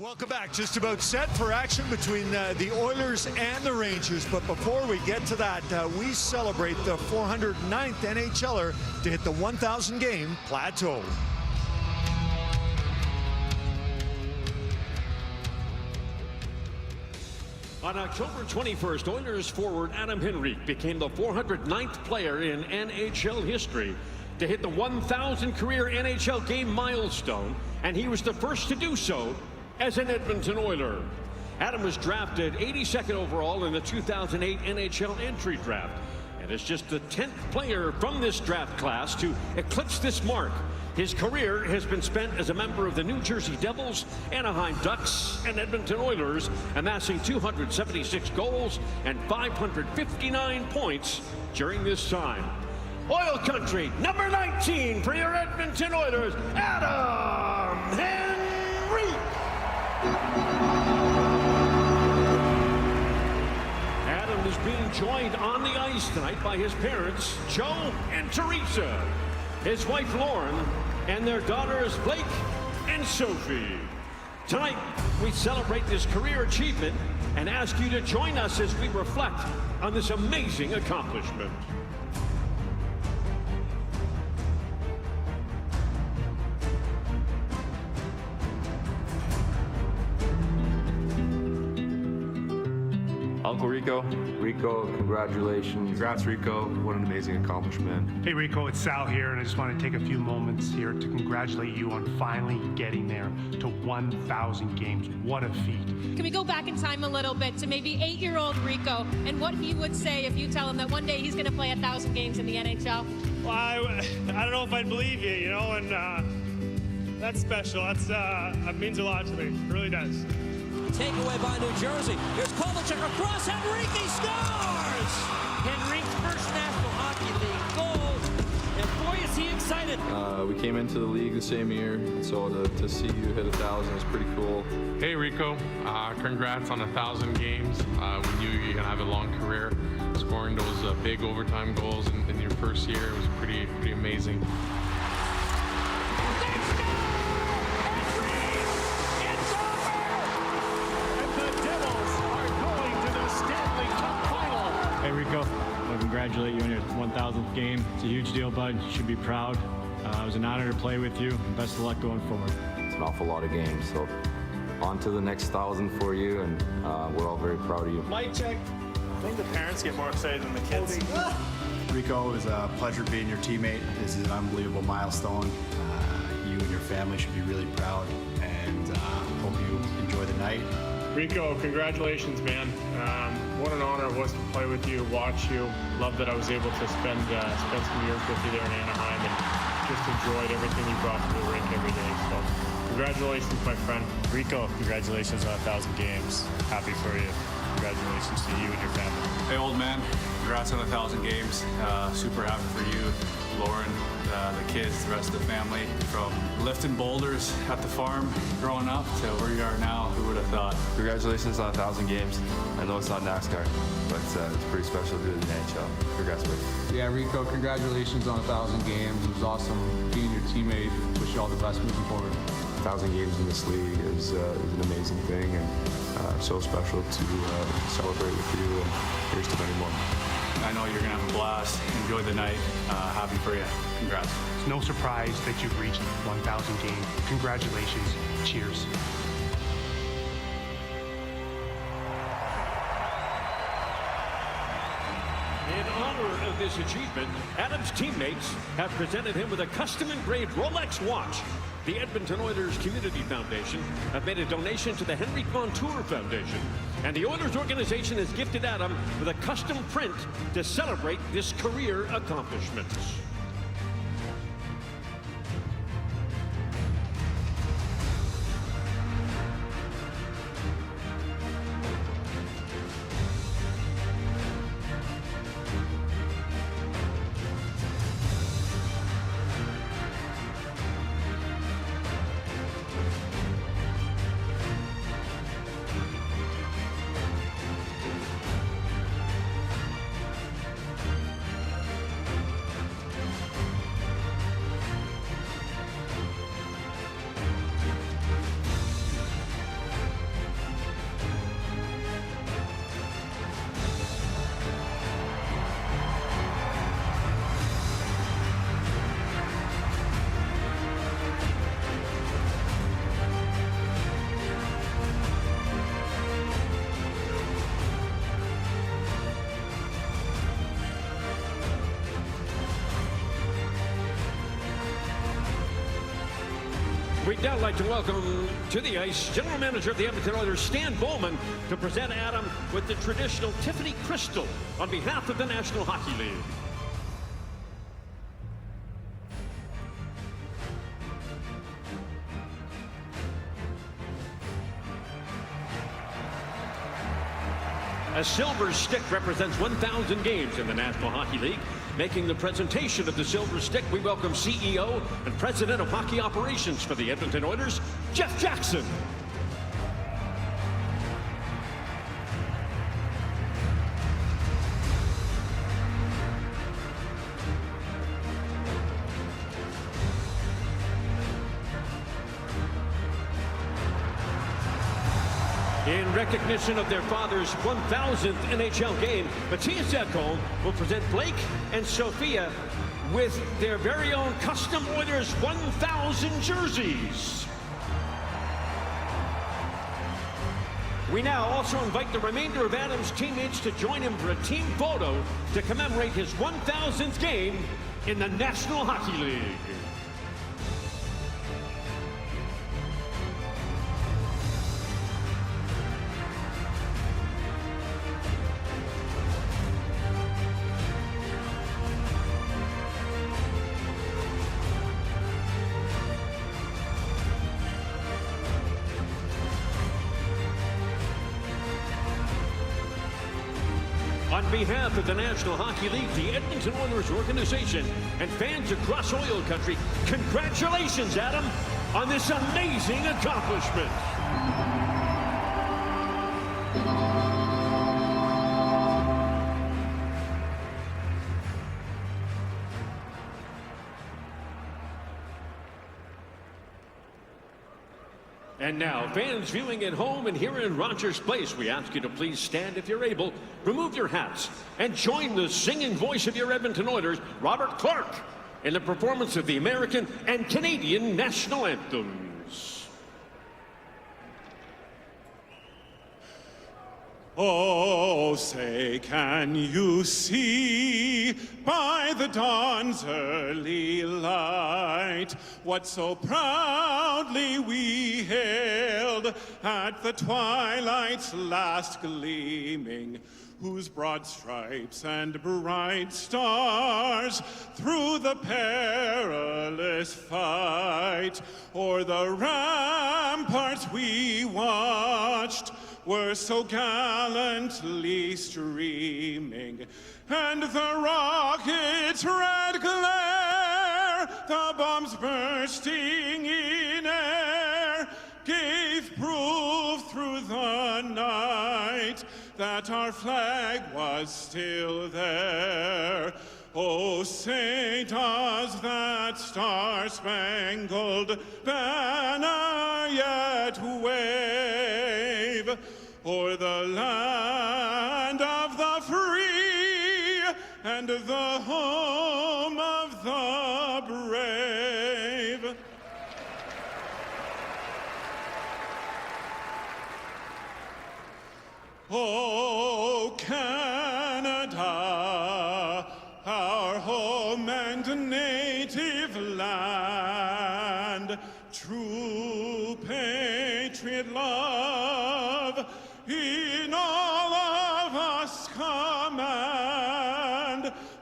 Welcome back. Just about set for action between the Oilers and the Rangers. But before we get to that, we celebrate the 409th NHLer to hit the 1,000 game plateau. On October 21st, Oilers forward Adam Henriek became the 409th player in NHL history to hit the 1,000 career NHL game milestone, and he was the first to do so as an Edmonton Oiler. Adam was drafted 82nd overall in the 2008 NHL entry draft, and is just the 10th player from this draft class to eclipse this mark. His career has been spent as a member of the New Jersey Devils, Anaheim Ducks, and Edmonton Oilers, amassing 276 goals and 559 points during this time. Oil Country, number 19 for your Edmonton Oilers, Adam Henriek. Adam is being joined on the ice tonight by his parents, Joe and Teresa, his wife Lauren, and their daughters Blake and Sophie. Tonight, we celebrate this career achievement and ask you to join us as we reflect on this amazing accomplishment. Uncle Rico. Rico, congratulations. Congrats, Rico. What an amazing accomplishment. Hey, Rico, it's Sal here, and I just want to take a few moments here to congratulate you on finally getting there to 1,000 games. What a feat. Can we go back in time a little bit to maybe 8-year-old Rico and what he would say if you tell him that one day he's going to play 1,000 games in the NHL? Well, I don't know if I'd believe you, you know, and that's special. That means a lot to me. It really does. Takeaway by New Jersey. Here's Kovalchuk across. Henriek, he scores! Henriek's first National Hockey League goal. And boy, is he excited. We came into the league the same year, so to see you hit 1,000 is pretty cool. Hey Rico, congrats on 1,000 games. We knew you were gonna have a long career. Scoring those big overtime goals in your first year was pretty amazing. Hey Rico, I want to congratulate you on your 1,000th game. It's a huge deal, bud. You should be proud. It was an honor to play with you, and best of luck going forward. It's an awful lot of games, so on to the next 1,000 for you, and we're all very proud of you. Mic check. I think the parents get more excited than the kids. Rico, it was a pleasure being your teammate. This is an unbelievable milestone. You and your family should be really proud, and hope you enjoy the night. Rico, congratulations, man. What an honor it was to play with you, watch you. Love that I was able to spend some years with you there in Anaheim, and just enjoyed everything you brought to the rink every day. So, congratulations, my friend. Rico, congratulations on 1,000 games. Happy for you. Congratulations to you and your family. Hey old man, congrats on 1,000 games. Super happy for you, Lauren, the kids, the rest of the family. From lifting boulders at the farm growing up to where you are now, who would have thought? Congratulations on 1,000 games. I know it's not NASCAR, but it's pretty special to do it in the NHL. Congrats, buddy. Yeah, Rico, congratulations on 1,000 games. It was awesome being your teammate. Wish you all the best moving forward. 1,000 games in this league is an amazing thing, and so special to celebrate with you, and here's to many more. I know you're gonna have a blast. Enjoy the night. Happy for you. Congrats. It's no surprise that you've reached 1,000 games. Congratulations. Cheers. In honor of this achievement, Adam's teammates have presented him with a custom-engraved Rolex watch. The Edmonton Oilers Community Foundation have made a donation to the Henriek Montour Foundation, and the Oilers organization has gifted Adam with a custom print to celebrate this career accomplishment. We'd now like to welcome to the ice General Manager of the Edmonton Oilers, Stan Bowman, to present Adam with the traditional Tiffany Crystal on behalf of the National Hockey League. A silver stick represents 1,000 games in the National Hockey League. Making the presentation of the silver stick, we welcome CEO and President of Hockey Operations for the Edmonton Oilers, Jeff Jackson. In recognition of their father's 1,000th NHL game, Matthias Ekholm will present Blake and Sophia with their very own custom Oilers 1,000 jerseys. We now also invite the remainder of Adam's teammates to join him for a team photo to commemorate his 1,000th game in the National Hockey League. On behalf of the National Hockey League, the Edmonton Oilers organization, and fans across oil country, congratulations, Adam, on this amazing accomplishment. And now, fans viewing at home and here in Rogers Place, we ask you to please stand if you're able, remove your hats, and join the singing voice of your Edmonton Oilers, Robert Clark, in the performance of the American and Canadian national anthems. Oh, say, can you see by the dawn's early light what so proudly we hailed at the twilight's last gleaming, whose broad stripes and bright stars through the perilous fight o'er the ramparts we watched were so gallantly streaming, and the rocket's red glare, the bombs bursting in air, gave proof through the night that our flag was still there. Oh, say, does that star-spangled banner yet wave o'er the land of the free and the home of the brave? Oh, Canada, our home and native land, true patriot love in all of us command.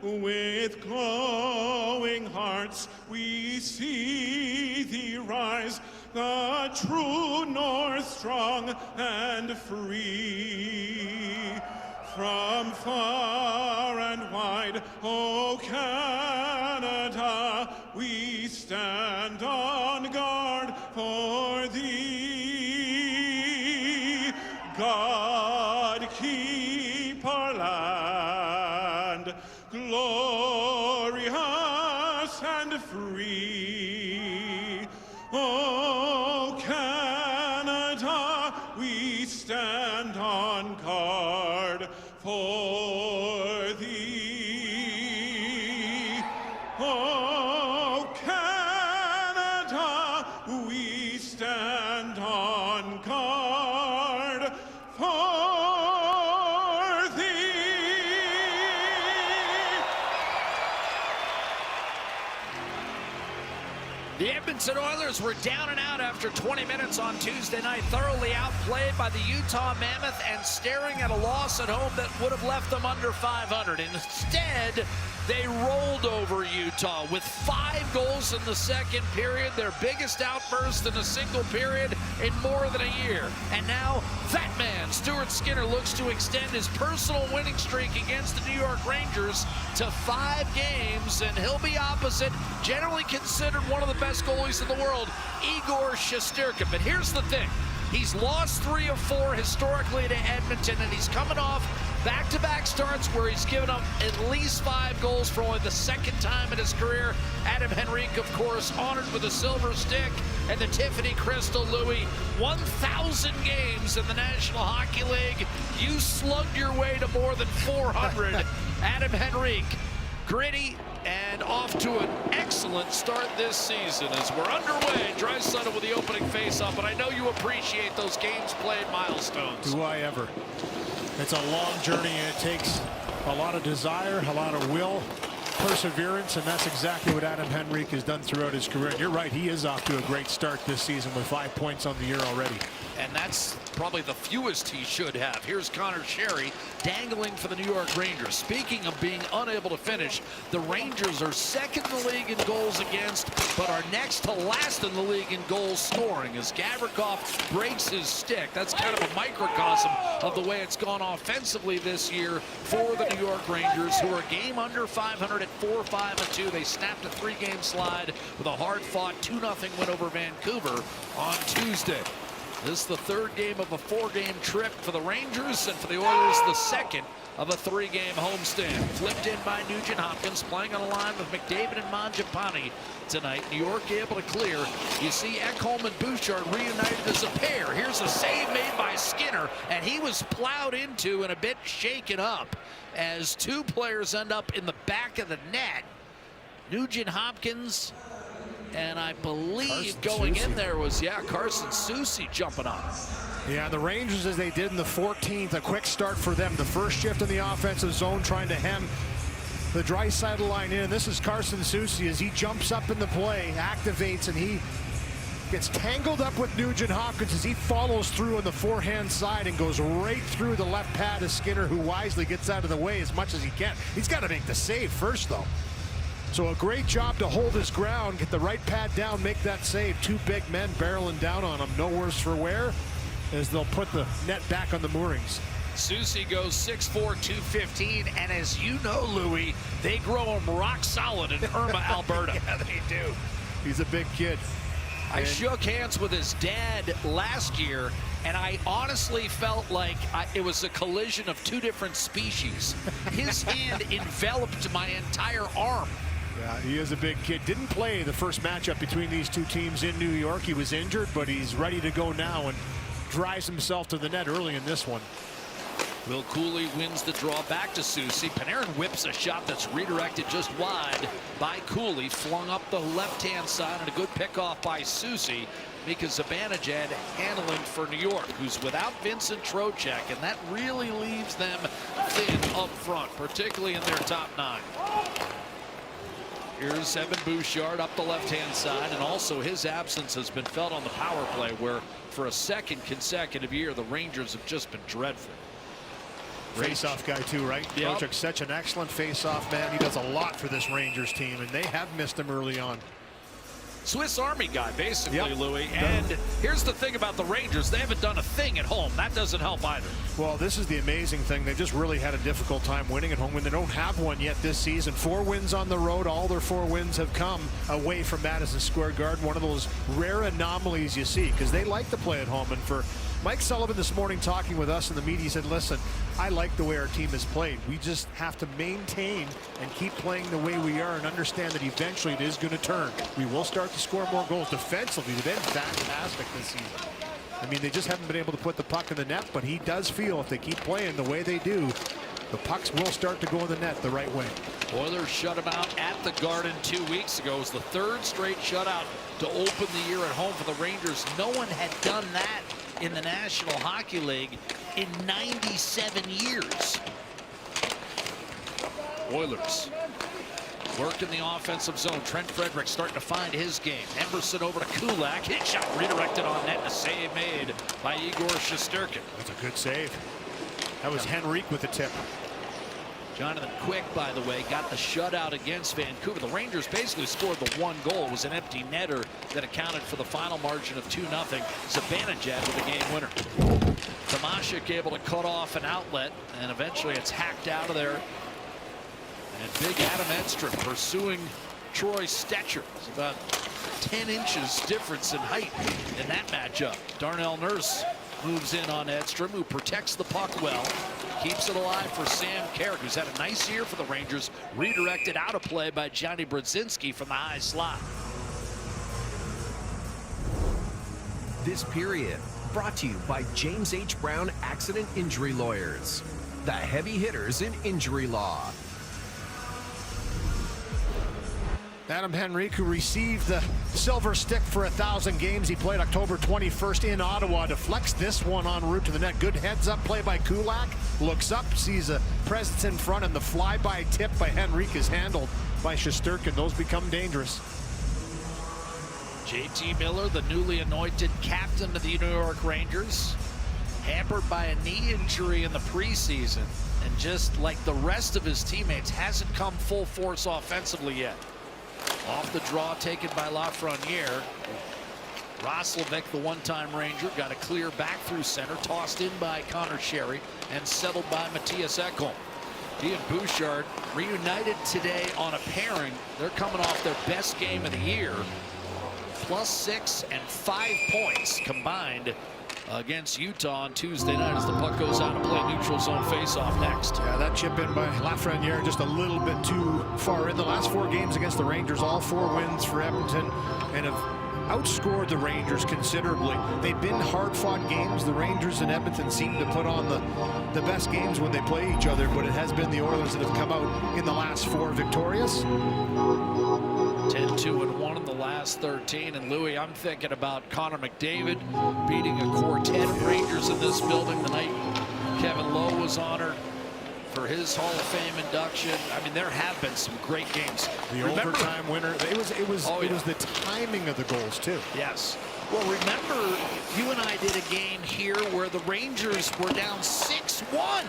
With glowing hearts we see thee rise, the true North strong and free. From far and wide, O Canada, we stand on guard for thee. God keep our land glorious and free. O Canada, we stand on guard for thee. O Canada, we stand on guard for thee. The Edmonton Oilers were down and out after 20 minutes on Tuesday night, thoroughly outplayed by the Utah Mammoth and staring at a loss at home that would have left them under 500. Instead, they rolled over Utah with 5 goals in the second period, their biggest outburst in a single period in more than a year. And now, that man, Stuart Skinner, looks to extend his personal winning streak against the New York Rangers to 5 games, and he'll be opposite, generally considered one of the best goalies in the world, Igor Shesterkin. But here's the thing. He's lost 3 of 4 historically to Edmonton, and he's coming off back-to-back starts where he's given up at least 5 goals for only the second time in his career. Adam Henriek, of course, honored with a silver stick and the Tiffany Crystal. Louis, 1,000 games in the National Hockey League. You slugged your way to more than 400. Adam Henriek, gritty and off to an excellent start this season as we're underway. Draisaitl with the opening face-off, but I know you appreciate those games played milestones. Do I ever? It's a long journey, and it takes a lot of desire, a lot of will, perseverance, and that's exactly what Adam Henriek has done throughout his career. And you're right, he is off to a great start this season with 5 points on the year already. And that's probably the fewest he should have. Here's Connor Sherry dangling for the New York Rangers. Speaking of being unable to finish, the Rangers are second in the league in goals against, but are next to last in the league in goals scoring as Gavrikov breaks his stick. That's kind of a microcosm of the way it's gone offensively this year for the New York Rangers, who are a game under 500 at 4-5-2. They snapped a 3-game slide with a hard-fought 2-0 win over Vancouver on Tuesday. This is the 3rd game of a 4-game trip for the Rangers, and for the Oilers, the 2nd of a 3-game homestand. Flipped in by Nugent Hopkins, playing on a line with McDavid and Mangiapane tonight. New York able to clear. You see Ekholm and Bouchard reunited as a pair. Here's a save made by Skinner, and he was plowed into and a bit shaken up as 2 players end up in the back of the net. Nugent Hopkins, and I believe going in there was, Carson Soucy jumping up. Yeah, the Rangers, as they did in the 14th, a quick start for them. The first shift in the offensive zone, trying to hem the Draisaitl line in. This is Carson Soucy as he jumps up in the play, activates, and he gets tangled up with Nugent Hopkins as he follows through on the forehand side and goes right through the left pad of Skinner, who wisely gets out of the way as much as he can. He's got to make the save first, though. So a great job to hold his ground, get the right pad down, make that save. 2 big men barreling down on him. No worse for wear as they'll put the net back on the moorings. Soucy goes 6'4", 215, and as you know, Louis, they grow him rock solid in Irma, Alberta. Yeah, they do. He's a big kid. I shook hands with his dad last year, and I honestly felt like it was a collision of 2 different species. His hand enveloped my entire arm. Yeah, he is a big kid. Didn't play the first matchup between these 2 teams in New York. He was injured, but he's ready to go now and drives himself to the net early in this one. Will Cooley wins the draw back to Soucy. Panarin whips a shot that's redirected just wide by Cooley. Flung up the left-hand side, and a good pickoff by Soucy. Mika Zibanejad handling for New York, who's without Vincent Trocheck, and that really leaves them thin up front, particularly in their top 9. Here's Evan Bouchard up the left-hand side, and also his absence has been felt on the power play, where for a 2nd consecutive year, the Rangers have just been dreadful. Face-off guy too, right? Yep. Trocheck's such an excellent face-off man. He does a lot for this Rangers team, and they have missed him early on. Swiss Army guy, basically, Louis. And here's the thing about the Rangers. They haven't done a thing at home. That doesn't help either. Well, this is the amazing thing. They just really had a difficult time winning at home when they don't have one yet this season. 4 wins on the road. All their 4 wins have come away from Madison Square Garden. One of those rare anomalies you see, because they like to play at home. And for Mike Sullivan this morning talking with us in the media, he said, listen, I like the way our team has played. We just have to maintain and keep playing the way we are and understand that eventually it is going to turn. We will start to score more goals. Defensively, they've been fantastic this season. I mean, they just haven't been able to put the puck in the net, but he does feel if they keep playing the way they do, the pucks will start to go in the net the right way. Oilers shut him out at the Garden 2 weeks ago. It was the 3rd straight shutout to open the year at home for the Rangers. No one had done that in the National Hockey League in 97 years. Oilers Work in the offensive zone. Trent Frederick starting to find his game. Emerson over to Kulak. Hit shot redirected on net. A save made by Igor Shesterkin. That's a good save. That was Henriek with the tip. Jonathan Quick, by the way, got the shutout against Vancouver. The Rangers basically scored the one goal. It was an empty netter that accounted for the final margin of 2-0. Zibanejad with the game winner. Tomashik able to cut off an outlet, and eventually it's hacked out of there. And big Adam Edstrom pursuing Troy Stetcher. It's about 10 inches difference in height in that matchup. Darnell Nurse moves in on Edstrom, who protects the puck well. Keeps it alive for Sam Carrick, who's had a nice year for the Rangers. Redirected out of play by Johnny Brodzinski from the high slot. This period brought to you by James H. Brown Accident Injury Lawyers, the heavy hitters in injury law. Adam Henriek, who received the silver stick for 1,000 games. He played October 21st in Ottawa, deflects this one en route to the net. Good heads-up play by Kulak. Looks up, sees a presence in front, and the fly-by tip by Henriek is handled by Shesterkin. Those become dangerous. JT Miller, the newly anointed captain of the New York Rangers, hampered by a knee injury in the preseason, and just like the rest of his teammates, hasn't come full force offensively yet. Off the draw taken by Lafreniere. Roslovic, the one-time Ranger, got a clear back through center, tossed in by Connor Sherry, and settled by Matthias Ekholm. He and Bouchard reunited today on a pairing. They're coming off their best game of the year. +6 and 5 points combined against Utah on Tuesday night as the puck goes out and play neutral zone faceoff next. Yeah, that chip in by Lafreniere just a little bit too far in. The last 4 games against the Rangers, all 4 wins for Edmonton, and have outscored the Rangers considerably. They've been hard-fought games. The Rangers and Edmonton seem to put on the best games when they play each other, but it has been the Oilers that have come out in the last 4 victorious. 10-2-1 in the last 13. And Louis, I'm thinking about Connor McDavid beating a quartet of Rangers in this building the night Kevin Lowe was honored for his Hall of Fame induction. I mean, there have been some great games. The overtime winner. It was the timing of the goals too. Yes. Well, remember, you and I did a game here where the Rangers were down 6-1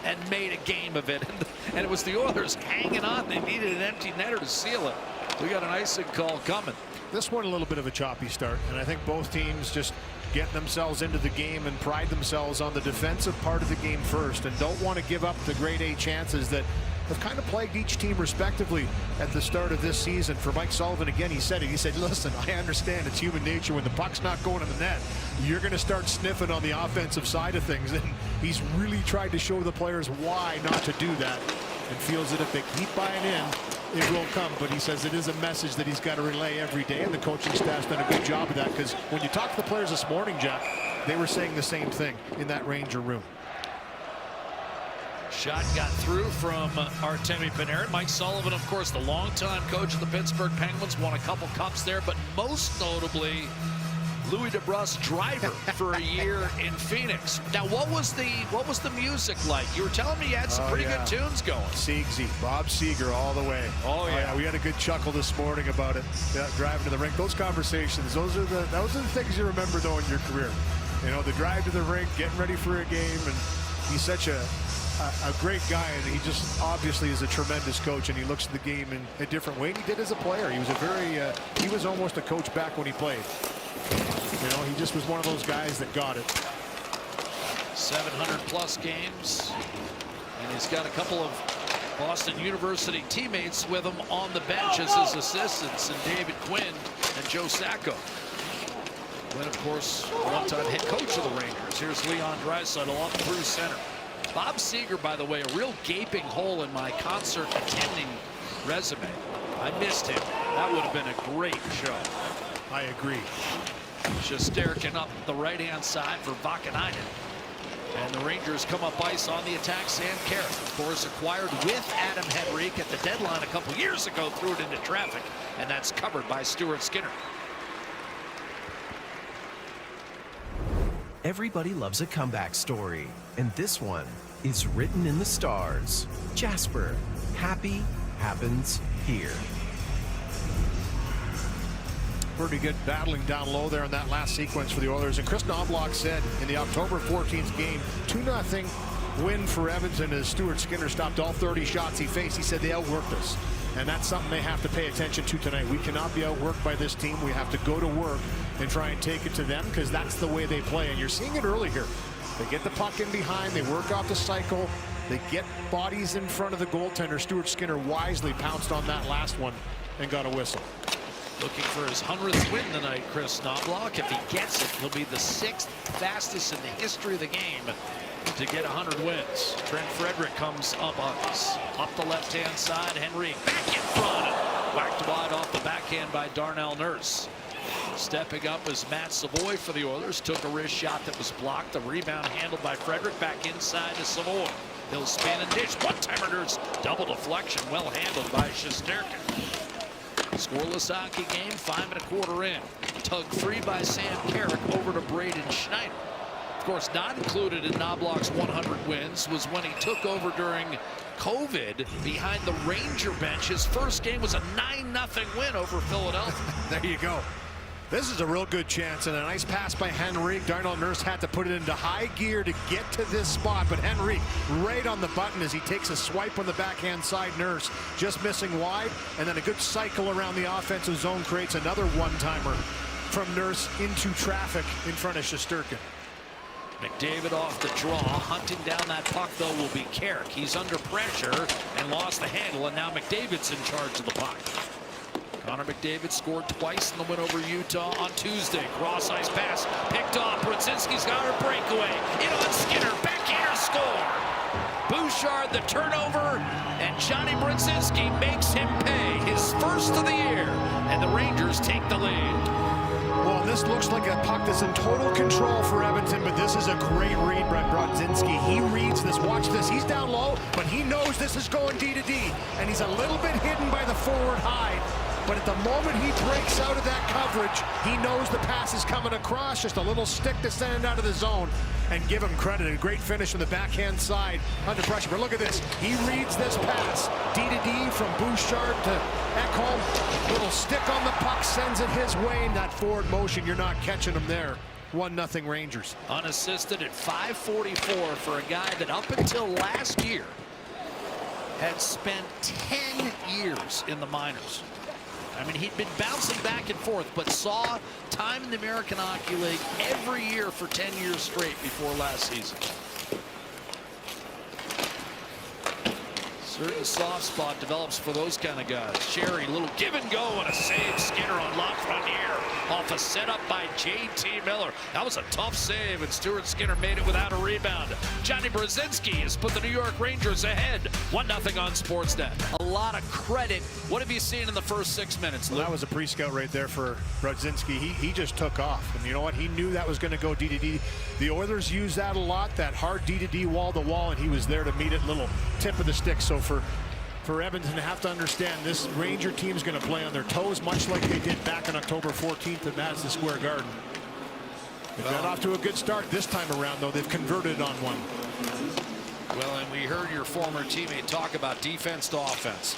and made a game of it, and it was the Oilers hanging on. They needed an empty netter to seal it. We got an icing call coming. This one a little bit of a choppy start, and I think both teams just getting themselves into the game and pride themselves on the defensive part of the game first, and don't want to give up the grade A chances that have kind of plagued each team respectively at the start of this season. For Mike Sullivan, again, he said, listen, I understand it's human nature. When the puck's not going in the net, you're going to start sniffing on the offensive side of things, and he's really tried to show the players why not to do that, and feels that if they keep buying in, it will come. But he says it is a message that he's got to relay every day, and the coaching staff's done a good job of that, because when you talk to the players this morning, Jack, they were saying the same thing in that Ranger room. Shot got through from Artemi Panarin. Mike Sullivan, of course, the longtime coach of the Pittsburgh Penguins, won a couple cups there, but most notably Louis DeBrusk driver for a year in Phoenix. Now, what was the music like? You were telling me you had some pretty good tunes going. Siegsy, Bob Seger all the way. Oh yeah, we had a good chuckle this morning about it. Driving to the rink, those conversations, those are the things you remember though in your career. You know, the drive to the rink, getting ready for a game, and he's such a great guy, and he just obviously is a tremendous coach, and he looks at the game in a different way. And he did as a player. He was he was almost a coach back when he played. You know, he just was one of those guys that got it. 700+ games, and he's got a couple of Boston University teammates with him on the bench as his assistants, and David Quinn and Joe Sacco. Quinn, of course, one-time head coach of the Rangers. Here's Leon Draisaitl up through center. Bob Seger, by the way, a real gaping hole in my concert attending resume. I missed him. That would have been a great show. I agree. Shesterkin up the right-hand side for Vakanainen. And the Rangers come up ice on the attack. Sam Carrick, of course, acquired with Adam Henriek at the deadline a couple years ago, threw it into traffic, and that's covered by Stuart Skinner. Everybody loves a comeback story, and this one is written in the stars. Jasper, happy happens here. Pretty good battling down low there in that last sequence for the Oilers. And Chris Knobloch said in the October 14th game, 2-0 win for Edmonton as Stuart Skinner stopped all 30 shots he faced. He said they outworked us. And that's something they have to pay attention to tonight. We cannot be outworked by this team. We have to go to work and try and take it to them, because that's the way they play. And you're seeing it early here. They get the puck in behind. They work off the cycle. They get bodies in front of the goaltender. Stuart Skinner wisely pounced on that last one and got a whistle. Looking for his 100th win tonight, Chris Knobloch. If he gets it, he'll be the 6th fastest in the history of the game to get 100 wins. Trent Frederick comes up the left-hand side. Henriek back in front. Whacked wide off the backhand by Darnell Nurse. Stepping up is Matt Savoy for the Oilers. Took a wrist shot that was blocked. The rebound handled by Frederick. Back inside to Savoy. He'll spin and dish. One-timer Nurse. Double deflection. Well handled by Shesterkin. Scoreless hockey game, 5 1/4 in. Tug free by Sam Carrick over to Braden Schneider. Of course, not included in Knobloch's 100 wins was when he took over during COVID behind the Ranger bench. His first game was a 9-0 win over Philadelphia. There you go. This is a real good chance, and a nice pass by Henriek. Darnell Nurse had to put it into high gear to get to this spot, but Henriek right on the button as he takes a swipe on the backhand side. Nurse just missing wide, and then a good cycle around the offensive zone creates another one-timer from Nurse into traffic in front of Shesterkin. McDavid off the draw. Hunting down that puck, though, will be Carrick. He's under pressure and lost the handle, and now McDavid's in charge of the puck. Connor McDavid scored twice in the win over Utah on Tuesday. Cross ice pass picked off. Brzezinski's got a breakaway. In on Skinner. Backhander score. Bouchard the turnover, and Johnny Brzezinski makes him pay. His first of the year, and the Rangers take the lead. Well, this looks like a puck that's in total control for Edmonton, but this is a great read by Brzezinski. He reads this. Watch this. He's down low, but he knows this is going D to D, and he's a little bit hidden by the forward hide. But at the moment he breaks out of that coverage, he knows the pass is coming across. Just a little stick to send it out of the zone, and give him credit. A great finish on the backhand side under pressure. But look at this. He reads this pass. D to D from Bouchard to Ekholm. Little stick on the puck, sends it his way. In that forward motion, you're not catching him there. 1-0 Rangers. Unassisted at 5:44 for a guy that up until last year had spent 10 years in the minors. I mean, he'd been bouncing back and forth, but saw time in the American Hockey League every year for 10 years straight before last season. Certain soft spot develops for those kind of guys. Sherry, little give and go, and a save. Skinner on Lafreniere off a setup by J.T. Miller. That was a tough save, and Stuart Skinner made it without a rebound. Johnny Brzezinski has put the New York Rangers ahead. 1-0 on Sportsnet. A lot of credit. What have you seen in the first 6 minutes, Luke? Well, that was a pre-scout right there for Brzezinski. He just took off, and you know what? He knew that was going to go D to D. The Oilers use that a lot, that hard D to D, wall to wall, and he was there to meet it. Little tip of the stick. So for Edmonton to have to understand, this Ranger team is going to play on their toes, much like they did back on October 14th at Madison Square Garden. They got off to a good start this time around, though. They've converted on one. Well, and we heard your former teammate talk about defense to offense.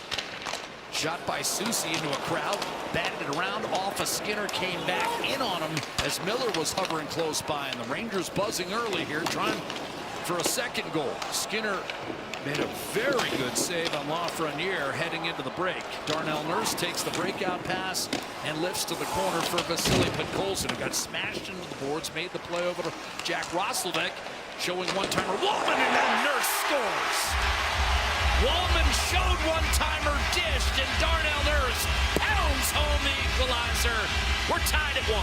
Shot by Soucy into a crowd, batted it around off a Skinner, came back in on him as Miller was hovering close by, and the Rangers buzzing early here, trying for a second goal. Skinner made a very good save on Lafreniere heading into the break. Darnell Nurse takes the breakout pass and lifts to the corner for Vasily Podkolzin, who got smashed into the boards, made the play over to Jack Roslovic, showing one-timer. Wallman, and then Nurse scores. Wallman showed one-timer, dished, and Darnell Nurse pounds home the equalizer. We're tied at 1.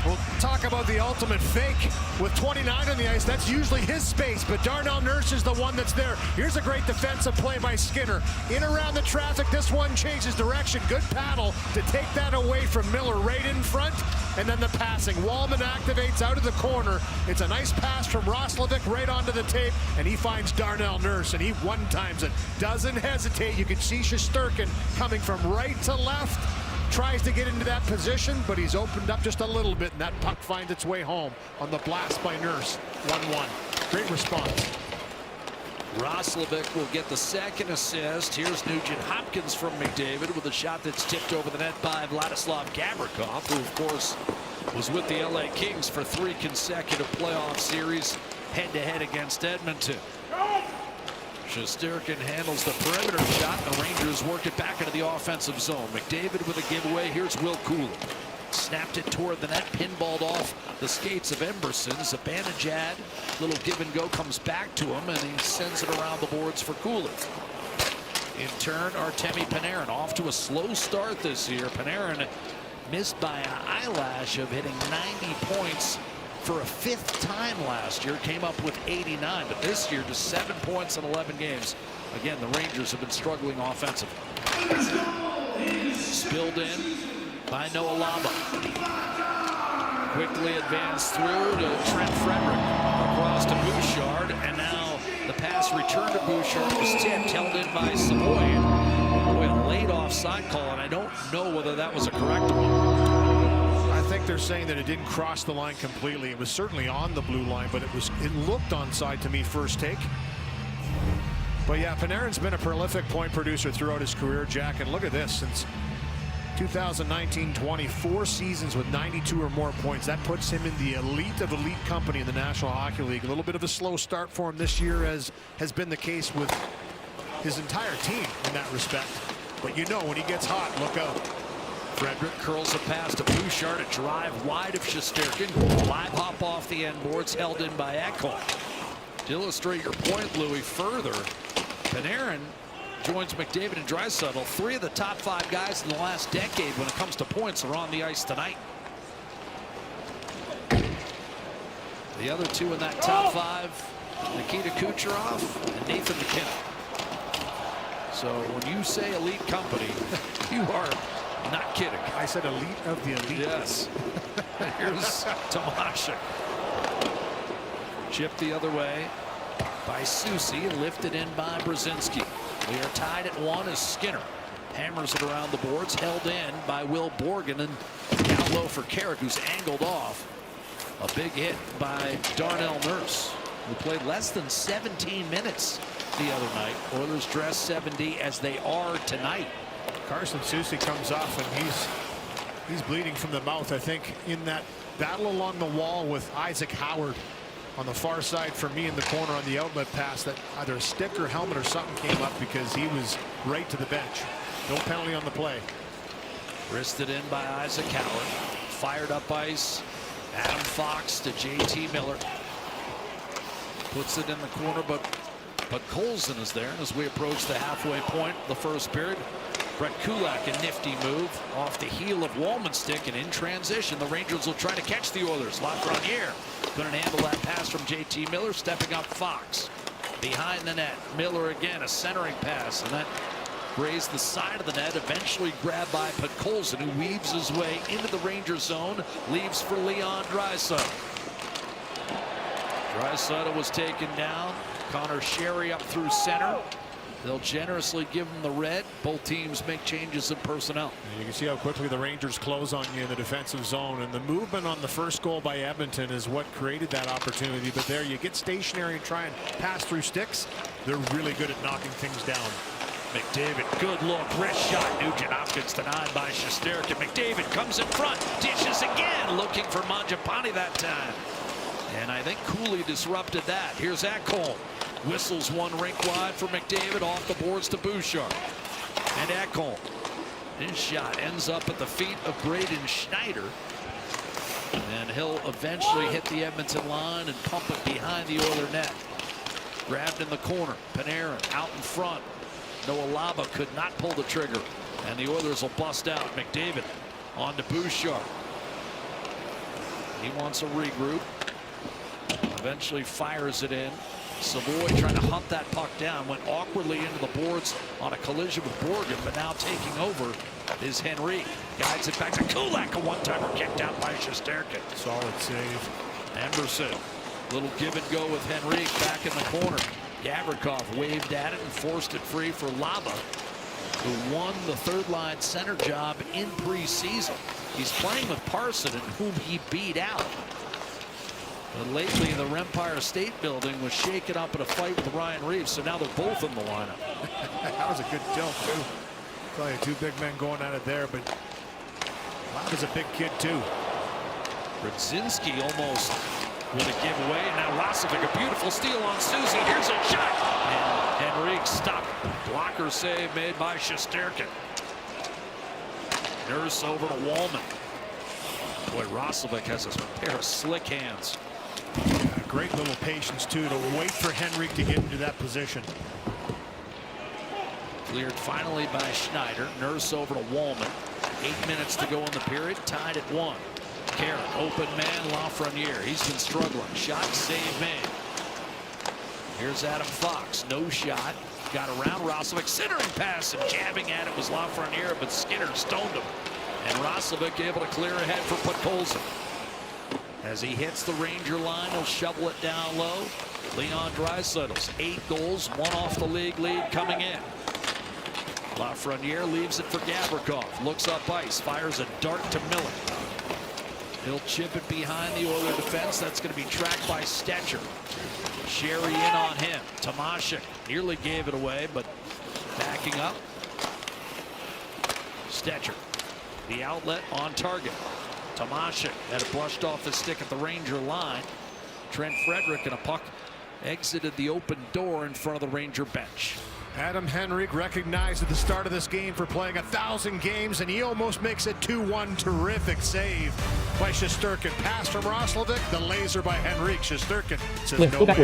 We'll talk about the ultimate fake with 29 on the ice. That's usually his space, but Darnell Nurse is the one that's there. Here's a great defensive play by Skinner. In around the traffic, this one changes direction. Good paddle to take that away from Miller right in front, and then the passing. Wallman activates out of the corner. It's a nice pass from Roslovic right onto the tape, and he finds Darnell Nurse, and he one-times it. Doesn't hesitate. You can see Shesterkin coming from right to left. Tries to get into that position, but he's opened up just a little bit, and that puck finds its way home on the blast by Nurse. 1-1. Great response. Roslovic will get the second assist. Here's Nugent Hopkins from McDavid with a shot that's tipped over the net by Vladislav Gavrikov, who of course was with the LA Kings for 3 consecutive playoff series head-to-head against Edmonton. Shesterkin handles the perimeter shot. The Rangers work it back into the offensive zone. McDavid with a giveaway. Here's Will Cooley. Snapped it toward the net, pinballed off the skates of Emberson. Zibanejad, little give and go, comes back to him, and he sends it around the boards for Cooley. In turn, Artemi Panarin off to a slow start this year. Panarin missed by an eyelash of hitting 90 points for a 5th time last year. Came up with 89, but this year just 7 points in 11 games. Again, the Rangers have been struggling offensively. Spilled in by Noah Lamba. Quickly advanced through to Trent Frederick. Across to Bouchard. And now the pass return to Bouchard was tipped, held in by Savoy. Boy, a late offside call, and I don't know whether that was a correct one. I think they're saying that it didn't cross the line completely. It was certainly on the blue line, but it looked onside to me first take. But yeah, Panarin's been a prolific point producer throughout his career, Jack. And look at this, since 2019-20, 4 seasons with 92 or more points. That puts him in the elite of elite company in the National Hockey League. A little bit of a slow start for him this year, as has been the case with his entire team in that respect. But you know, when he gets hot, look out. Frederick curls a pass to Bouchard, a drive wide of Shesterkin. Live hop off the end boards, held in by Ekholm. To illustrate your point, Louis, further, Panarin joins McDavid and Draisaitl. 3 of the top 5 guys in the last decade when it comes to points are on the ice tonight. The other 2 in that top 5, Nikita Kucherov and Nathan McKinnon. So when you say elite company, you are not kidding. I said elite of the elite. Yes. Here's Tomasik. Chipped the other way by Soucy, lifted in by Brzezinski. We are tied at 1 as Skinner hammers it around the boards, held in by Will Borgen, and down low for Carrick, who's angled off. A big hit by Darnell Nurse, who played less than 17 minutes the other night. Oilers dress 70 as they are tonight. Carson Soucy comes off, and he's bleeding from the mouth. I think in that battle along the wall with Isaac Howard on the far side for me in the corner on the outlet pass, that either a stick or helmet or something came up because he was right to the bench. No penalty on the play. Wristed in by Isaac Howard. Fired up ice. Adam Fox to JT Miller. Puts it in the corner, but Colson is there. As we approach the halfway point the first period, Brett Kulak, a nifty move off the heel of Wallman's stick, and in transition the Rangers will try to catch the Oilers. Lafreniere couldn't handle that pass from JT Miller. Stepping up Fox behind the net. Miller again, a centering pass, and that grazed the side of the net, eventually grabbed by Podkolzin, who weaves his way into the Rangers zone, leaves for Leon Draisaitl. Draisaitl was taken down. Connor Sherry up through center. They'll generously give him the red. Both teams make changes in personnel. You can see how quickly the Rangers close on you in the defensive zone, and the movement on the first goal by Edmonton is what created that opportunity. But there, you get stationary and try and pass through sticks. They're really good at knocking things down. McDavid, good look, wrist shot. Nugent Hopkins denied by Shesterkin. McDavid comes in front, dishes again, looking for Mangiapane that time. And I think Cooley disrupted that. Here's Ekholm. Whistles one rink wide for McDavid, off the boards to Bouchard. And Ekholm. His shot ends up at the feet of Braden Schneider. And he'll eventually hit the Edmonton line and pump it behind the Oiler net. Grabbed in the corner. Panarin out in front. Noah Laba could not pull the trigger. And the Oilers will bust out. McDavid on to Bouchard. He wants a regroup. Eventually fires it in. Savoy trying to hunt that puck down, went awkwardly into the boards on a collision with Borgen, but now taking over is Henriek. Guides it back to Kulak. A one-timer kicked out by Shesterkin. Solid save. Anderson, little give and go with Henriek back in the corner. Gavrikov waved at it and forced it free for Laba, who won the third-line center job in preseason. He's playing with Parson, whom he beat out. But lately, the Empire State Building was shaken up in a fight with Ryan Reeves, so now they're both in the lineup. That was a good tilt, too. Probably two big men going at it there, but Bob is a big kid, too. Brzezinski almost with a giveaway. Now Lasovic, a beautiful steal on Susie. Here's a shot. And Henriek stopped. Blocker save made by Shesterkin. Nurse over to Wallman. Boy, Lasovic has a pair of slick hands. Yeah, great little patience, too, to wait for Henriek to get into that position. Cleared finally by Schneider. Nurse over to Wallman. 8 minutes to go in the period. Tied at 1. Karen, open man, Lafreniere. He's been struggling. Shot, save made. Here's Adam Fox. No shot. Got around Lasovic. Centering pass and jabbing at it was Lafreniere, but Skinner stoned him. And Lasovic able to clear ahead for Podkolzin. As he hits the Ranger line, he'll shovel it down low. Leon Draisaitl's 8 goals, 1 off the league lead coming in. Lafreniere leaves it for Gavrikov. Looks up ice. Fires a dart to Miller. He'll chip it behind the Oiler defense. That's going to be tracked by Stetcher. Sherry in on him. Tomashik nearly gave it away, but backing up. Stetcher. The outlet on target. Tomashik had it brushed off his stick at the Ranger line. Trent Frederick and a puck exited the open door in front of the Ranger bench. Adam Henriek recognized at the start of this game for playing 1,000 games, and he almost makes it 2-1. Terrific save by Shesterkin. Pass from Roslovic. The laser by Henriek. Shesterkin says no way.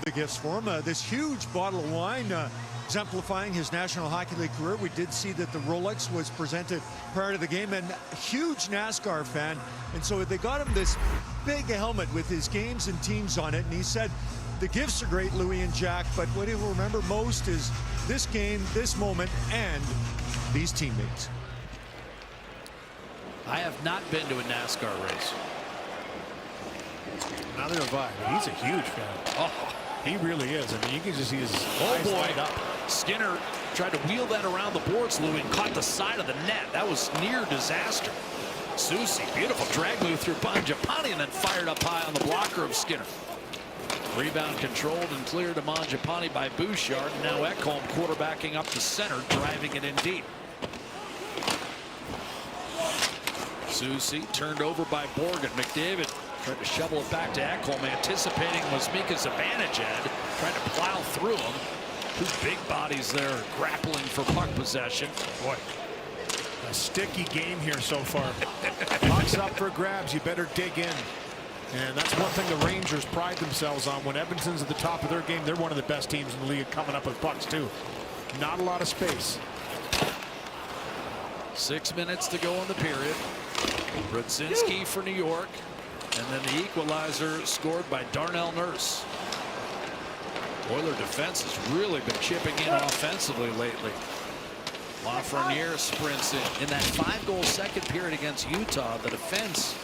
The gifts for him. This huge bottle of wine exemplifying his National Hockey League career. We did see that the Rolex was presented prior to the game, and a huge NASCAR fan. And so they got him this big helmet with his games and teams on it. And he said, the gifts are great, Louis and Jack, but what he'll remember most is this game, this moment, and these teammates. I have not been to a NASCAR race. Neither have I. He's a huge fan. Oh, he really is. I mean, you can just see his eyes light up. Skinner tried to wheel that around the boards, Louis, and caught the side of the net. That was near disaster. Susie, beautiful drag move through Mangiapane and then fired up high on the blocker of Skinner. Rebound controlled and cleared to Mangiapane by Bouchard. Now Ekholm quarterbacking up the center, driving it in deep. Susie turned over by Borgen. McDavid tried to shovel it back to Ekholm, anticipating Mika Zibanejad, trying to plow through him. Two big bodies there grappling for puck possession. Boy, a sticky game here so far. Puck's up for grabs. You better dig in. And that's one thing the Rangers pride themselves on. When Edmonton's at the top of their game, they're one of the best teams in the league coming up with pucks, too. Not a lot of space. 6 minutes to go in the period. Brzezinski for New York. And then the equalizer scored by Darnell Nurse. Oiler defense has really been chipping in offensively lately. Lafreniere sprints in that 5-goal second period against Utah. The defense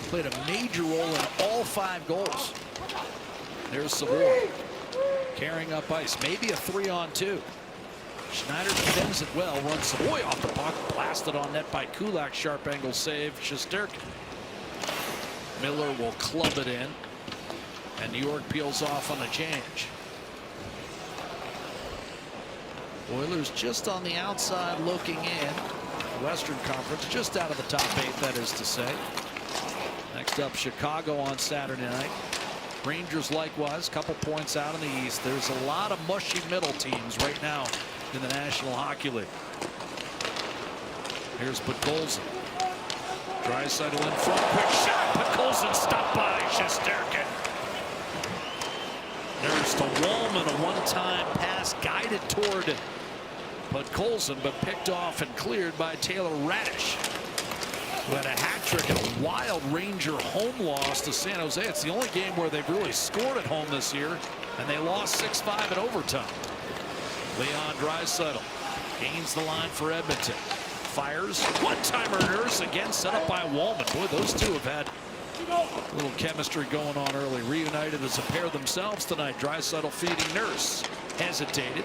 played a major role in all 5 goals. There's Savoy carrying up ice, maybe a 3-on-2. Schneider defends it well, runs Savoy off the puck, blasted on net by Kulak. Sharp angle save. Shesterkin. Miller will club it in, and New York peels off on the change. Oilers just on the outside looking in. Western Conference just out of the top 8, that is to say. Next up, Chicago on Saturday night. Rangers likewise, couple points out in the East. There's a lot of mushy middle teams right now in the National Hockey League. Here's Podkolzin. Draisaitl in front, quick shot. Podkolzin stopped by Shesterkin. There's to Wallman, a one-time pass guided toward Podkolzin, but picked off and cleared by Taylor Radish, who had a hat trick and a wild Ranger home loss to San Jose. It's the only game where they've really scored at home this year, and they lost 6-5 in overtime. Leon Draisaitl gains the line for Edmonton. Fires. One-timer Nurse again set up by Wallman. Boy, those two have had a little chemistry going on early. Reunited as a pair themselves tonight. Draisaitl feeding Nurse. Hesitated.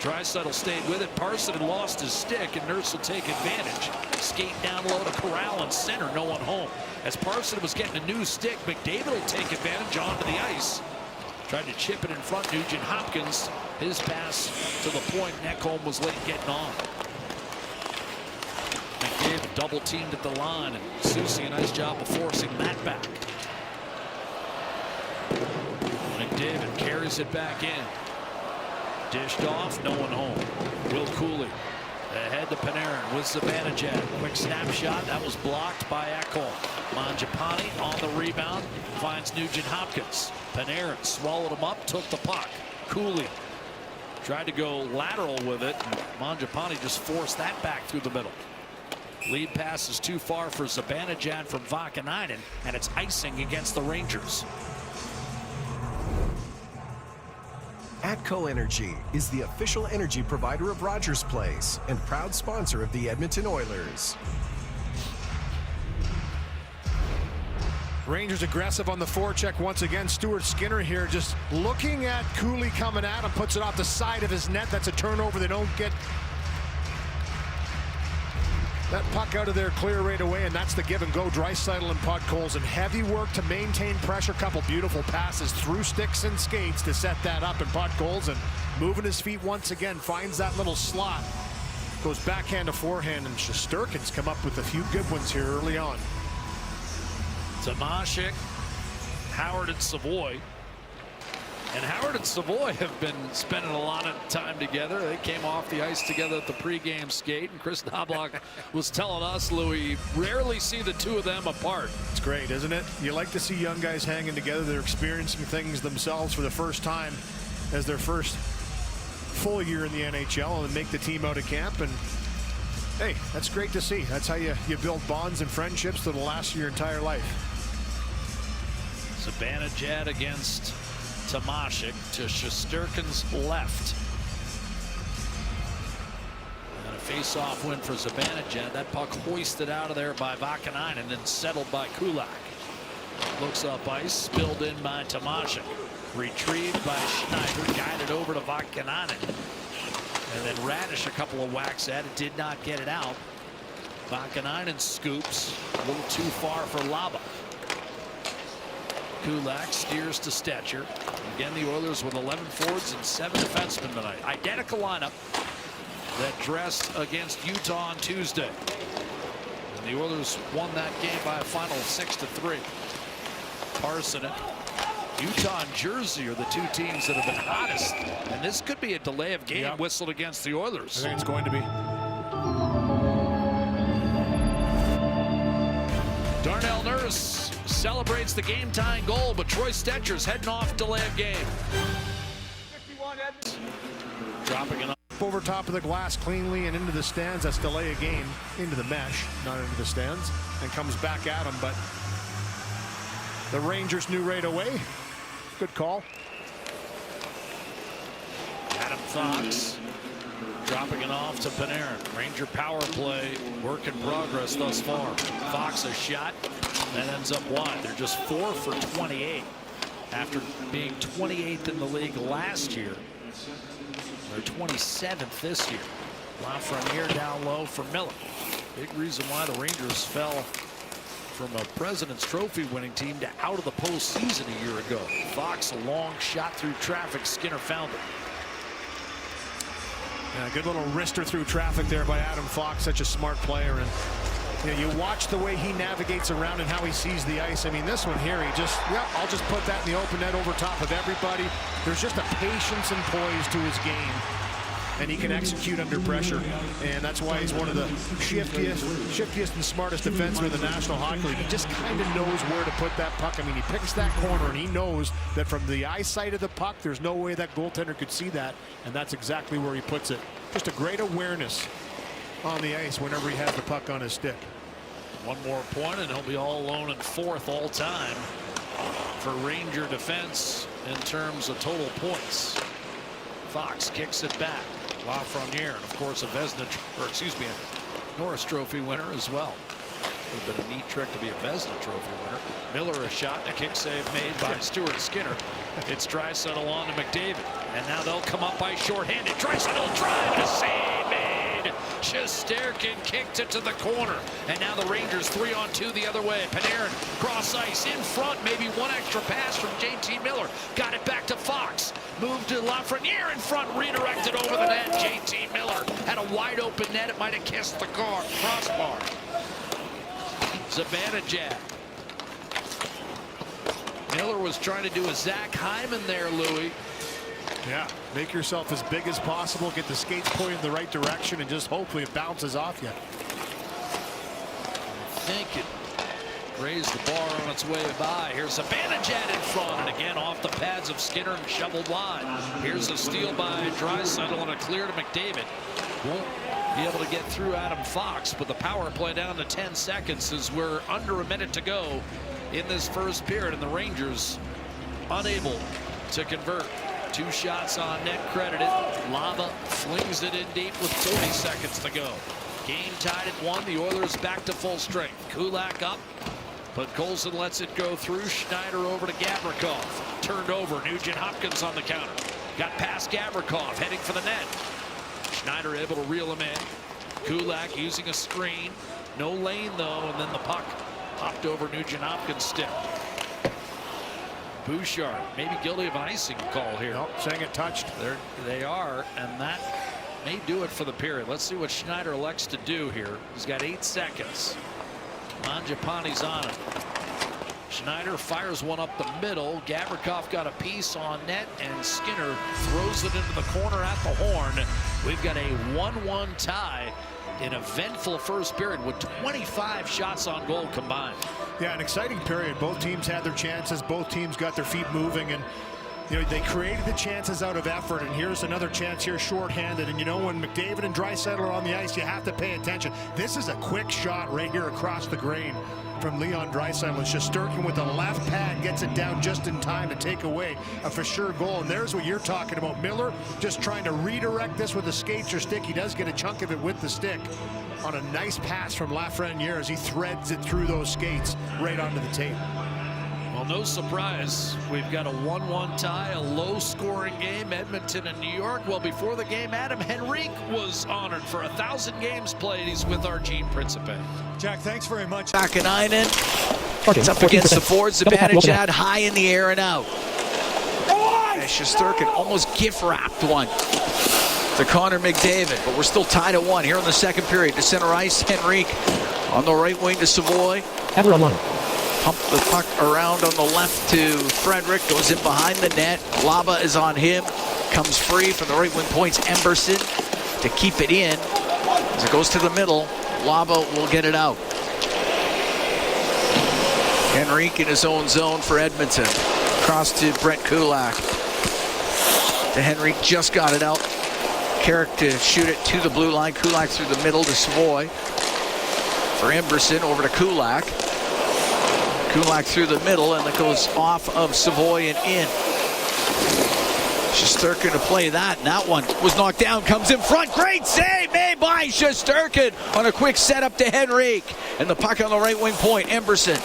Draisaitl stayed with it. Parson had lost his stick, and Nurse will take advantage. Skate down low to Corral in center, no one home. As Parson was getting a new stick, McDavid will take advantage onto the ice. Tried to chip it in front. Nugent Hopkins, his pass to the point. Ekholm was late getting on. McDavid double teamed at the line, and Soucy a nice job of forcing that back. McDavid carries it back in. Dished off, no one home. Will Cooley ahead to Panarin with Zibanejad. Quick snapshot, that was blocked by Ekholm. Mangiapane on the rebound, finds Nugent Hopkins. Panarin swallowed him up, took the puck. Cooley tried to go lateral with it, and Mangiapane just forced that back through the middle. Lead pass is too far for Zibanejad from Vakanainen, and it's icing against the Rangers. ATCO Energy is the official energy provider of Rogers Place and proud sponsor of the Edmonton Oilers. Rangers aggressive on the forecheck once again. Stuart Skinner here just looking at Cooley coming at him, puts it off the side of his net. That's a turnover. They don't get that puck out of there clear right away, and that's the give and go. Draisaitl and Podkolzin, heavy work to maintain pressure. Couple beautiful passes through sticks and skates to set that up, and Podkolzin moving his feet once again, finds that little slot, goes backhand to forehand, and Shesterkin's come up with a few good ones here early on. Tomashik, Howard, and Savoy. And Howard and Savoy have been spending a lot of time together. They came off the ice together at the pregame skate, and Chris Knobloch was telling us, Louis, rarely see the two of them apart. It's great, isn't it? You like to see young guys hanging together. They're experiencing things themselves for the first time as their first full year in the NHL, and make the team out of camp. And hey, that's great to see. That's how you build bonds and friendships that'll last your entire life. Zibanejad against Tomashik to Shesterkin's left. And a face-off win for Zibanejad. That puck hoisted out of there by Vakanainen and then settled by Kulak. Looks up ice, spilled in by Tomashik. Retrieved by Schneider, guided over to Vakanainen. And then Radish a couple of whacks at it, did not get it out. Vakanainen scoops, a little too far for Laba. Kulak steers to Stetcher. Again, the Oilers with 11 forwards and 7 defensemen tonight. Identical lineup that dressed against Utah on Tuesday. And the Oilers won that game by a final 6-3. Parson, Utah and Jersey are the two teams that have been hottest. And this could be a delay of game whistled against the Oilers. I think it's going to be. Darnell Nurse celebrates the game-tying goal, but Troy Stetcher's heading off delay of game. 51 Edmonton. Dropping it up over top of the glass cleanly and into the stands. That's delay of game into the mesh, not into the stands, and comes back at him. But the Rangers knew right away. Good call. Adam Fox dropping it off to Panarin. Ranger power play, work in progress thus far. Fox a shot that ends up wide. They're just 4 for 28 after being 28th in the league last year. They're 27th this year. Lafreniere down low for Miller. Big reason why the Rangers fell from a President's Trophy winning team to out of the postseason a year ago. Fox, a long shot through traffic. Skinner found it. Yeah, good little wrister through traffic there by Adam Fox. Such a smart player. And you watch the way he navigates around and how he sees the ice. I mean, this one here, he just, I'll just put that in the open net over top of everybody. There's just a patience and poise to his game, and he can execute under pressure. And that's why he's one of the shiftiest and smartest defensemen in the National Hockey League. He just kind of knows where to put that puck. I mean, he picks that corner, and he knows that from the eyesight of the puck, there's no way that goaltender could see that, and that's exactly where he puts it. Just a great awareness on the ice whenever he has the puck on his stick. One more point, and he'll be all alone in 4th all time for Ranger defense in terms of total points. Fox kicks it back. Lafreniere, and of course a Norris Trophy winner as well. Would have been a neat trick to be a Vezina Trophy winner. Miller a shot and a kick save made by Stuart Skinner. It's Draisaitl on to McDavid. And now they'll come up by shorthanded. Draisaitl drive and a save made. Shesterkin kicked it to the corner. And now the Rangers 3-on-2 the other way. Panarin cross ice in front. Maybe one extra pass from JT Miller. Got it back to Fox. Moved to Lafreniere in front. Redirected over the net. JT Miller had a wide open net. It might have kissed the crossbar. Zibanejad. Miller was trying to do a Zach Hyman there, Louis. Yeah, make yourself as big as possible, get the skates pointed in the right direction, and just hopefully it bounces off you. I think it raised the bar on its way by. Here's Zibanejad in front, and again off the pads of Skinner and shoveled wide. Here's a steal by Draisaitl and a clear to McDavid. Won't be able to get through Adam Fox, but the power play down to 10 seconds as we're under a minute to go in this first period, and the Rangers unable to convert. 2 shots on net credited. Lava flings it in deep with 40 seconds to go. Game tied at 1. The Oilers back to full strength. Kulak up, but Colson lets it go through. Schneider over to Gavrikov. Turned over. Nugent Hopkins on the counter. Got past Gavrikov, heading for the net. Schneider able to reel him in. Kulak using a screen. No lane though, and then the puck hopped over Nugent Hopkins' stick. Bouchard maybe guilty of an icing call here. Nope, saying it touched. There they are, and that may do it for the period. Let's see what Schneider elects to do here. He's got 8 seconds. Mangiapane's on it. Schneider fires one up the middle. Gavrikov got a piece on net, and Skinner throws it into the corner at the horn. We've got a 1-1 tie. An eventful first period with 25 shots on goal combined. Yeah, an exciting period. Both teams had their chances. Both teams got their feet moving, and they created the chances out of effort. And here's another chance here, shorthanded. And when McDavid and Draisaitl are on the ice, you have to pay attention. This is a quick shot right here across the grain from Leon Draisaitl. Shesterkin with the left pad gets it down just in time to take away a for sure goal. And there's what you're talking about. Miller just trying to redirect this with the skates or stick. He does get a chunk of it with the stick on a nice pass from Lafreniere as he threads it through those skates right onto the tape. Well, no surprise. We've got a 1-1 tie, a low-scoring game, Edmonton and New York. Well, before the game, Adam Henriek was honored for 1,000 games played. He's with our Gene Principe. Jack, thanks very much. Sakanainen. It's up against the Ford. Zibanejad high in the air and out. And Shesterkin almost gift-wrapped one to Connor McDavid, but we're still tied at 1 here in the second period. To center ice, Henriek on the right wing to Savoy. Ever online. Pump the puck around on the left to Frederick. Goes in behind the net. Laba is on him. Comes free from the right wing points. Emberson to keep it in. As it goes to the middle, Laba will get it out. Henriek in his own zone for Edmonton. Across to Brett Kulak. To Henriek, just got it out. Carrick to shoot it to the blue line. Kulak through the middle to Savoy. For Emberson, over to Kulak. Kulak through the middle, and it goes off of Savoy and in. Shesterkin to play that, and that one was knocked down, comes in front. Great save made by Shesterkin on a quick setup to Henriek. And the puck on the right wing point, Emberson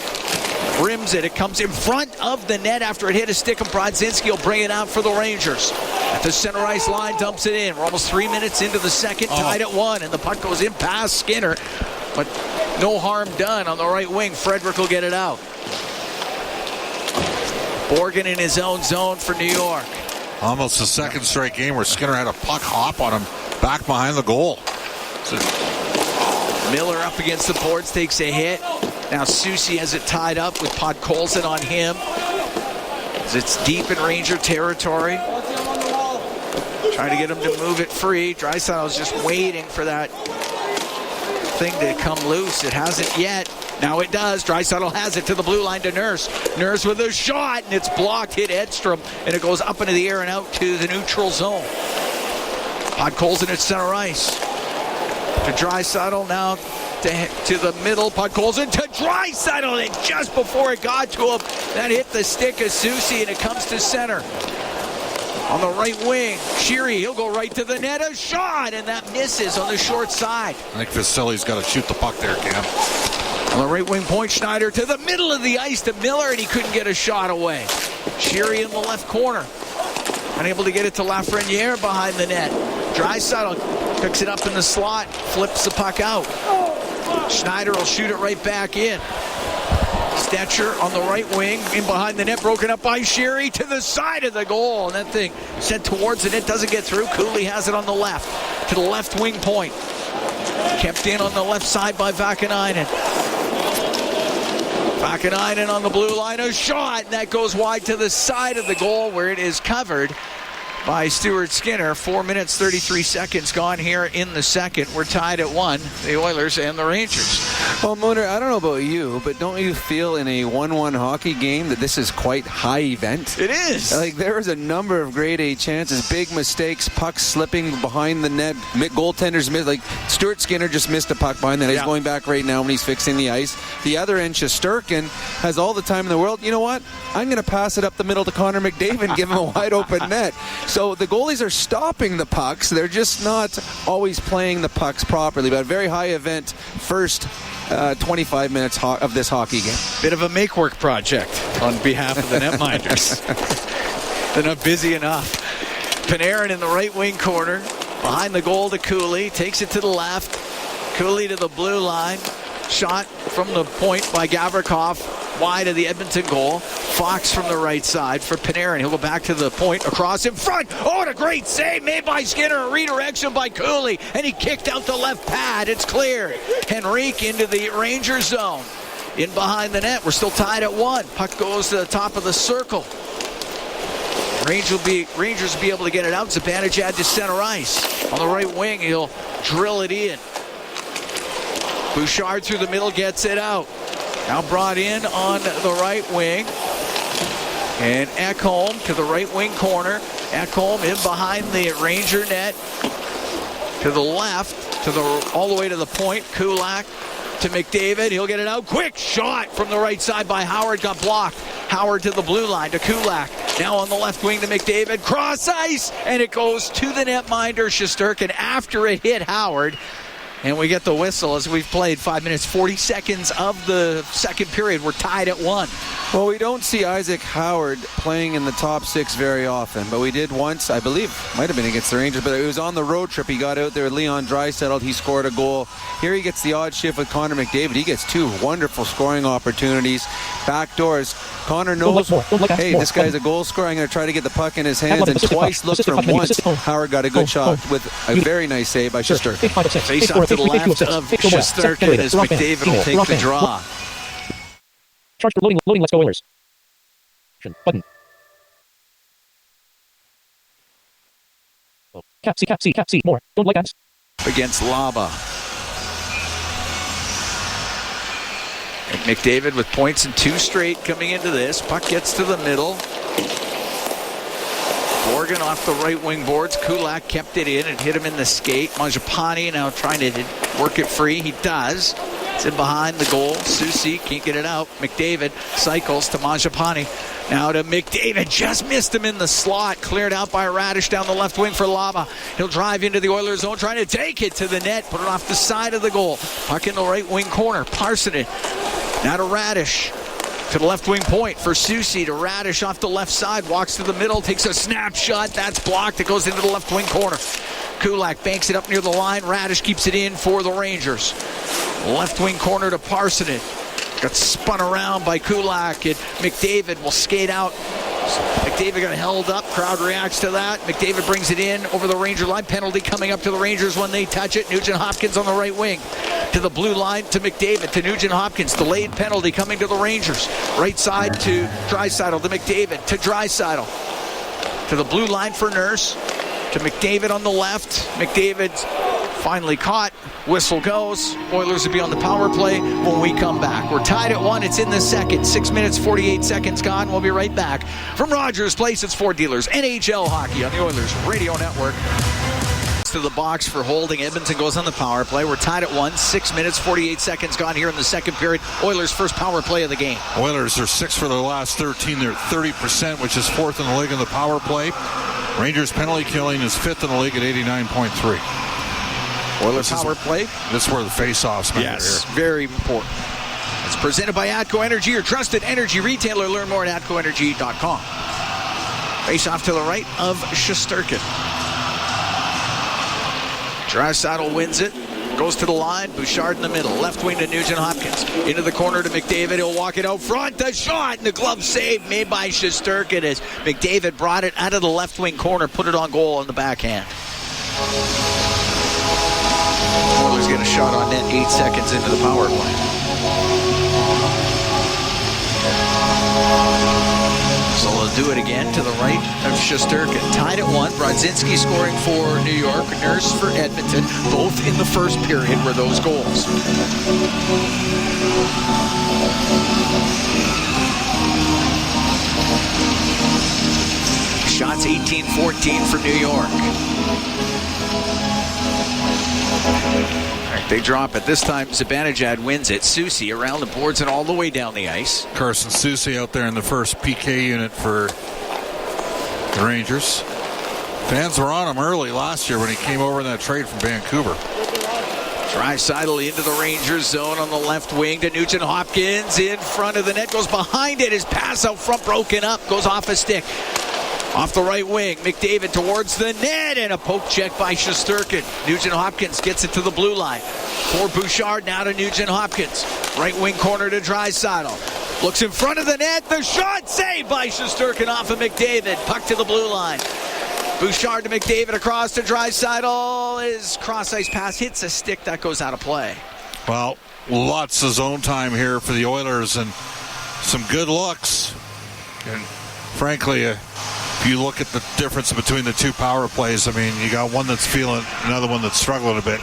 rims it. It comes in front of the net after it hit a stick, and Brodzinski will bring it out for the Rangers. At the center ice line, dumps it in. We're almost 3 minutes into the second, tied at 1, and the puck goes in past Skinner. But no harm done on the right wing. Frederick will get it out. Borgen in his own zone for New York. Almost the second straight game where Skinner had a puck hop on him back behind the goal. Miller up against the boards, takes a hit. Now Soucy has it tied up with Podkolzin on him. As it's deep in Ranger territory. Trying to get him to move it free. Draisaitl's just waiting for that thing to come loose. It hasn't yet. Now it does. Draisaitl has it to the blue line to Nurse. Nurse with a shot, and it's blocked. Hit Edstrom, and it goes up into the air and out to the neutral zone. Podkolzin at center ice. To Draisaitl now to the middle. Podkolzin to Draisaitl, and just before it got to him, that hit the stick of Soucy, and it comes to center. On the right wing, Sheary, he'll go right to the net. A shot, and that misses on the short side. I think Vasili's got to shoot the puck there, Cam. On the right wing point, Schneider to the middle of the ice to Miller, and he couldn't get a shot away. Sherry in the left corner. Unable to get it to Lafreniere behind the net. Draisaitl picks it up in the slot, flips the puck out. Schneider will shoot it right back in. Stetcher on the right wing, in behind the net, broken up by Sherry to the side of the goal. And that thing sent towards the net, doesn't get through. Cooley has it on the left, to the left wing point. Kept in on the left side by Vakanainen. Vakanainen on the blue line, a shot, and that goes wide to the side of the goal where it is covered by Stuart Skinner. 4 minutes, 33 seconds gone here in the second. We're tied at 1, the Oilers and the Rangers. Well, Mooner, I don't know about you, but don't you feel in a 1-1 hockey game that this is quite high event? It is. Like, there was a number of grade A chances, big mistakes, pucks slipping behind the net, goaltenders missed. Like, Stuart Skinner just missed a puck behind the net. He's going back right now when he's fixing the ice. The other end, Shesterkin, has all the time in the world. You know what? I'm going to pass it up the middle to Connor McDavid and give him a wide open net. So the goalies are stopping the pucks. They're just not always playing the pucks properly. But a very high event first 25 minutes of this hockey game. Bit of a make-work project on behalf of the netminders. They're not busy enough. Panarin in the right wing corner. Behind the goal to Cooley. Takes it to the left. Cooley to the blue line. Shot from the point by Gavrikov. Wide of the Edmonton goal. Fox from the right side for Panarin. He'll go back to the point, across in front. Oh, and a great save made by Skinner. A redirection by Cooley, and he kicked out the left pad. It's cleared. Henriek into the Rangers zone. In behind the net. We're still tied at 1. Puck goes to the top of the circle. Rangers will be able to get it out. Zibanejad to center ice. On the right wing, he'll drill it in. Bouchard through the middle, gets it out. Now brought in on the right wing. And Ekholm to the right wing corner. Ekholm in behind the Ranger net. To the left, all the way to the point. Kulak to McDavid. He'll get it out. Quick shot from the right side by Howard. Got blocked. Howard to the blue line to Kulak. Now on the left wing to McDavid. Cross ice. And it goes to the netminder, Shesterkin, after it hit Howard. And we get the whistle as we've played 5 minutes, 40 seconds of the second period. We're tied at 1. Well, we don't see Isaac Howard playing in the top 6 very often, but we did once, I believe, might have been against the Rangers, but it was on the road trip. He got out there with Leon Draisaitl. He scored a goal. Here he gets the odd shift with Connor McDavid. He gets 2 wonderful scoring opportunities. Back doors. Connor knows, hey, this guy's a goal scorer. I'm going to try to get the puck in his hands, and twice looked from once. Howard got a good shot with a very nice save by Shesterkin. Face off to the left of Shesterkin as McDavid will take the draw. Charge for loading, let's go Oilers. Button. Oh, cap C, more. Don't like ads. Against Laba. And McDavid with points in 2 straight coming into this. Puck gets to the middle. Morgan off the right wing boards. Kulak kept it in and hit him in the skate. Mangiapane now trying to work it free. He does. It's in behind the goal. Susi can't get it out. McDavid cycles to Mangiapane. Now to McDavid. Just missed him in the slot. Cleared out by Radish down the left wing for Lava. He'll drive into the Oilers zone, trying to take it to the net. Put it off the side of the goal. Puck in the right wing corner. Parsonen. Now to Radish. To the left wing point for Susi to Radish off the left side. Walks to the middle. Takes a snapshot. That's blocked. It goes into the left wing corner. Kulak banks it up near the line. Radish keeps it in for the Rangers. Left wing corner to Parsonen. Got spun around by Kulak. And McDavid will skate out. McDavid got held up. Crowd reacts to that. McDavid brings it in over the Ranger line. Penalty coming up to the Rangers when they touch it. Nugent Hopkins on the right wing. To the blue line to McDavid. To Nugent Hopkins. Delayed penalty coming to the Rangers. Right side to Draisaitl. To McDavid. To Draisaitl. To the blue line for Nurse. To McDavid on the left. McDavid's finally caught. Whistle goes. Oilers will be on the power play when we come back. We're tied at 1. It's in the second. 6 minutes, 48 seconds gone. We'll be right back. From Rogers Place, it's Ford Dealers. NHL Hockey on the Oilers Radio Network. To the box for holding. Edmonton goes on the power play. We're tied at 1. 6 minutes, 48 seconds gone here in the second period. Oilers' first power play of the game. Oilers are 6 for their last 13. They're 30%, which is 4th in the league in the power play. Rangers penalty killing is 5th in the league at 89.3. Oilers power play. This is where the face-offs matter. Yes, here. Very important. Presented by ATCO Energy, your trusted energy retailer. Learn more at atcoenergy.com. Face off to the right of Shesterkin. Draisaitl wins it. Goes to the line. Bouchard in the middle. Left wing to Nugent Hopkins. Into the corner to McDavid. He'll walk it out front. The shot and the glove save made by Shesterkin as McDavid brought it out of the left wing corner. Put it on goal on the backhand. Oilers get a shot on net 8 seconds into the power play. So they'll do it again to the right of Shesterkin. Tied at 1. Brodzinski scoring for New York. Nurse for Edmonton. Both in the first period were those goals. Shots 18-14 for New York. They drop it. This time, Zibanejad wins it. Soucy around the boards and all the way down the ice. Carson Soucy out there in the first PK unit for the Rangers. Fans were on him early last year when he came over in that trade from Vancouver. Draisaitl into the Rangers zone on the left wing to Nugent Hopkins. In front of the net. Goes behind it. His pass out front broken up. Goes off a stick. Off the right wing, McDavid towards the net, and a poke check by Shesterkin. Nugent Hopkins gets it to the blue line. For Bouchard, now to Nugent Hopkins. Right wing corner to Draisaitl. Looks in front of the net, the shot saved by Shesterkin off of McDavid. Puck to the blue line. Bouchard to McDavid across to Draisaitl. His cross-ice pass hits a stick that goes out of play. Well, lots of zone time here for the Oilers and some good looks. And frankly, if you look at the difference between the two power plays, I mean, you got one that's feeling, another one that's struggling a bit.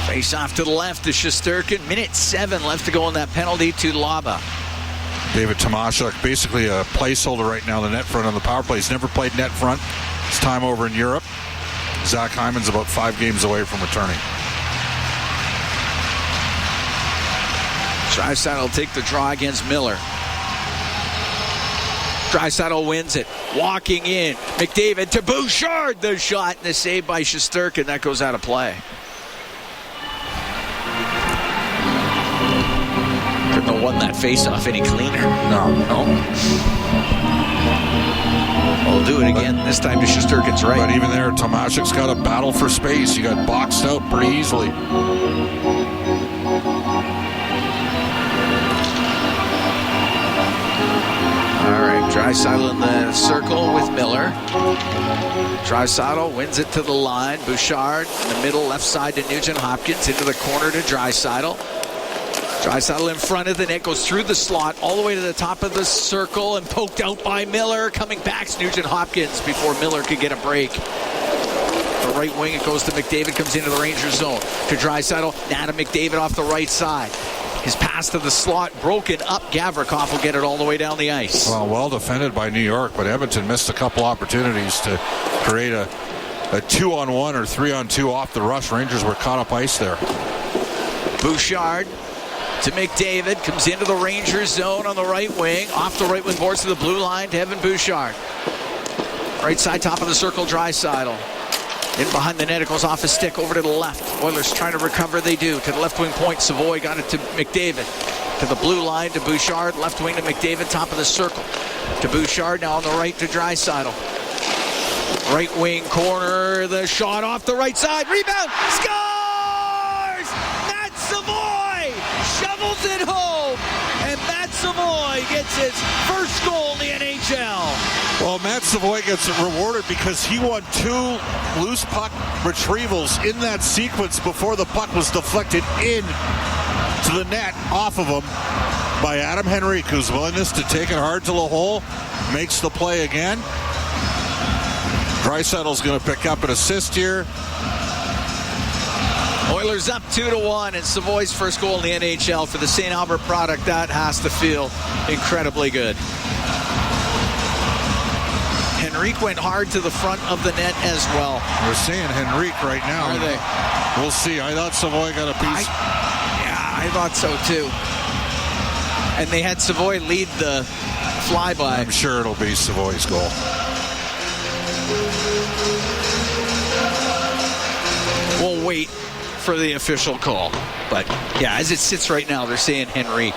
Face off to the left to Shesterkin. Minute 7 left to go on that penalty to Laba. David Tomashuk, basically a placeholder right now, the net front on the power play. He's never played net front. His time over in Europe. Zach Hyman's about 5 games away from returning. Draisaitl will take the draw against Miller. Draisaitl wins it. Walking in. McDavid to Bouchard. The shot and the save by Shesterkin. That goes out of play. Couldn't have won that face-off any cleaner. No. We'll do it again. This time to Shesterkin's right. But even there, Tomashuk's got a battle for space. He got boxed out pretty easily. All right, Draisaitl in the circle with Miller. Draisaitl wins it to the line. Bouchard in the middle, left side to Nugent Hopkins. Into the corner to Draisaitl. Draisaitl in front of the net, goes through the slot all the way to the top of the circle and poked out by Miller. Coming back's Nugent Hopkins before Miller could get a break. The right wing, it goes to McDavid, comes into the Rangers zone. To Draisaitl, now to McDavid off the right side. His pass to the slot broken up. Gavrikov will get it all the way down the ice. Well defended by New York, but Edmonton missed a couple opportunities to create a 2-on-1 or 3-on-2 off the rush. Rangers were caught up ice there. Bouchard to McDavid, comes into the Rangers zone on the right wing. Off the right wing boards to the blue line to Evan Bouchard. Right side, top of the circle, Draisaitl. In behind the net, it goes off a stick over to the left. Oilers trying to recover, they do. To the left wing point, Savoy got it to McDavid. To the blue line to Bouchard, left wing to McDavid, top of the circle. To Bouchard, now on the right to Draisaitl. Right wing corner, the shot off the right side. Rebound, scores! Matt Savoy shovels it home. And Matt Savoy gets his first goal in the NHL. Well, Matt Savoy gets rewarded because he won 2 loose puck retrievals in that sequence before the puck was deflected in to the net off of him by Adam Henriek, whose willingness to take it hard to the hole makes the play again. Draisaitl's going to pick up an assist here. Oilers up 2-1, and Savoy's first goal in the NHL for the St. Albert product. That has to feel incredibly good. Henriek went hard to the front of the net as well. We're seeing Henriek right now. Are they? We'll see. I thought Savoy got a piece. I thought so too. And they had Savoy lead the flyby. I'm sure it'll be Savoy's goal. We'll wait for the official call. But, yeah, as it sits right now, they're saying Henriek.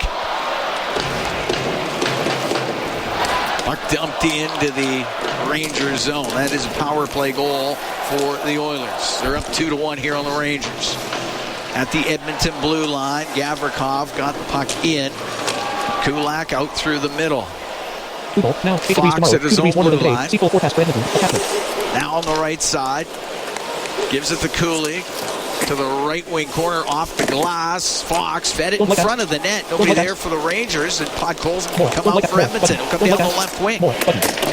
Puck dumped into the Rangers zone. That is a power play goal for the Oilers. They're up 2-1 here on the Rangers. At the Edmonton blue line, Gavrikov got the puck in. Kulak out through the middle. Fox at his own blue line. Now on the right side. Gives it to Cooley. To the right wing corner off the glass. Fox fed it in front of the net. Nobody there for the Rangers. And Podkolzin will come out for Edmonton. He'll come down the left wing.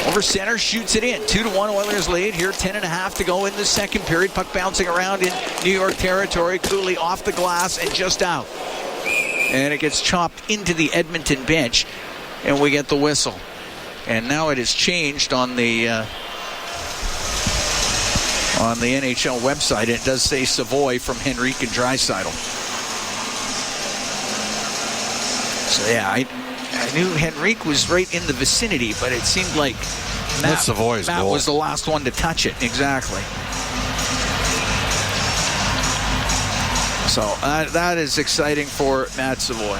Over center, shoots it in. 2-1 Oilers lead here. 10.5 to go in the second period. Puck bouncing around in New York territory. Cooley off the glass and just out. And it gets chopped into the Edmonton bench. And we get the whistle. And now it is changed on the NHL website. It does say Savoy from Henriek and Draisaitl. So, yeah, I knew Henriek was right in the vicinity, but it seemed like Matt was the last one to touch it. Exactly. So that is exciting for Matt Savoy.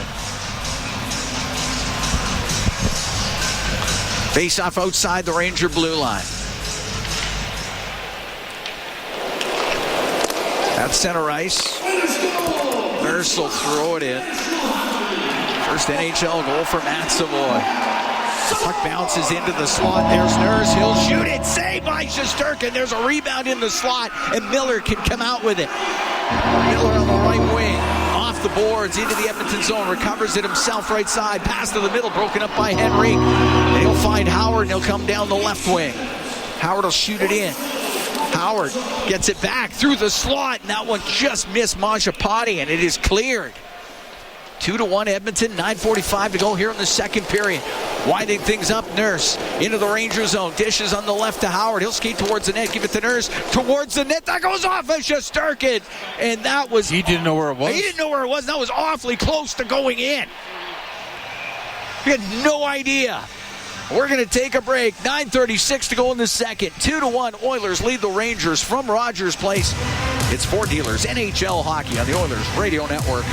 Face off outside the Ranger blue line. At center ice. Nurse will throw it in. First NHL goal for Matt Savoy. The puck bounces into the slot. There's Nurse. He'll shoot it. Saved by Shesterkin. There's a rebound in the slot, and Miller can come out with it. Miller on the right wing. Off the boards into the Edmonton zone. Recovers it himself right side. Pass to the middle. Broken up by Henriek. And he'll find Howard, and he'll come down the left wing. Howard will shoot it in. Howard gets it back through the slot, and that one just missed Mangiapane, and it is cleared. 2-1 Edmonton, 9:45 to go here in the second period. Winding things up, Nurse into the Ranger zone. Dishes on the left to Howard. He'll skate towards the net, give it to Nurse. Towards the net, that goes off of Shesterkin. And that was... He didn't know where it was? He didn't know where it was. That was awfully close to going in. He had no idea. We're going to take a break. 9:36 to go in the second. 2-1 Oilers lead the Rangers from Rogers Place. It's Ford Dealers NHL Hockey on the Oilers Radio Network.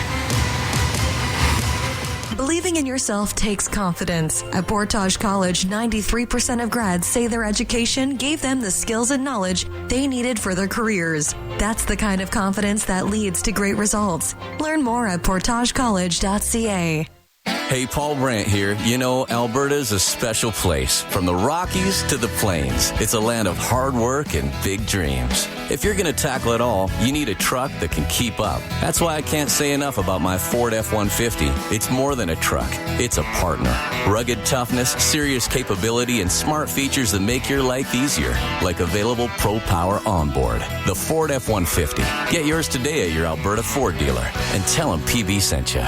Believing in yourself takes confidence. At Portage College, 93% of grads say their education gave them the skills and knowledge they needed for their careers. That's the kind of confidence that leads to great results. Learn more at portagecollege.ca. Hey, Paul Brandt here. You know, Alberta's a special place. From the Rockies to the Plains, it's a land of hard work and big dreams. If you're going to tackle it all, you need a truck that can keep up. That's why I can't say enough about my Ford F-150. It's more than a truck. It's a partner. Rugged toughness, serious capability, and smart features that make your life easier, like available Pro Power onboard. The Ford F-150. Get yours today at your Alberta Ford dealer and tell them PB sent you.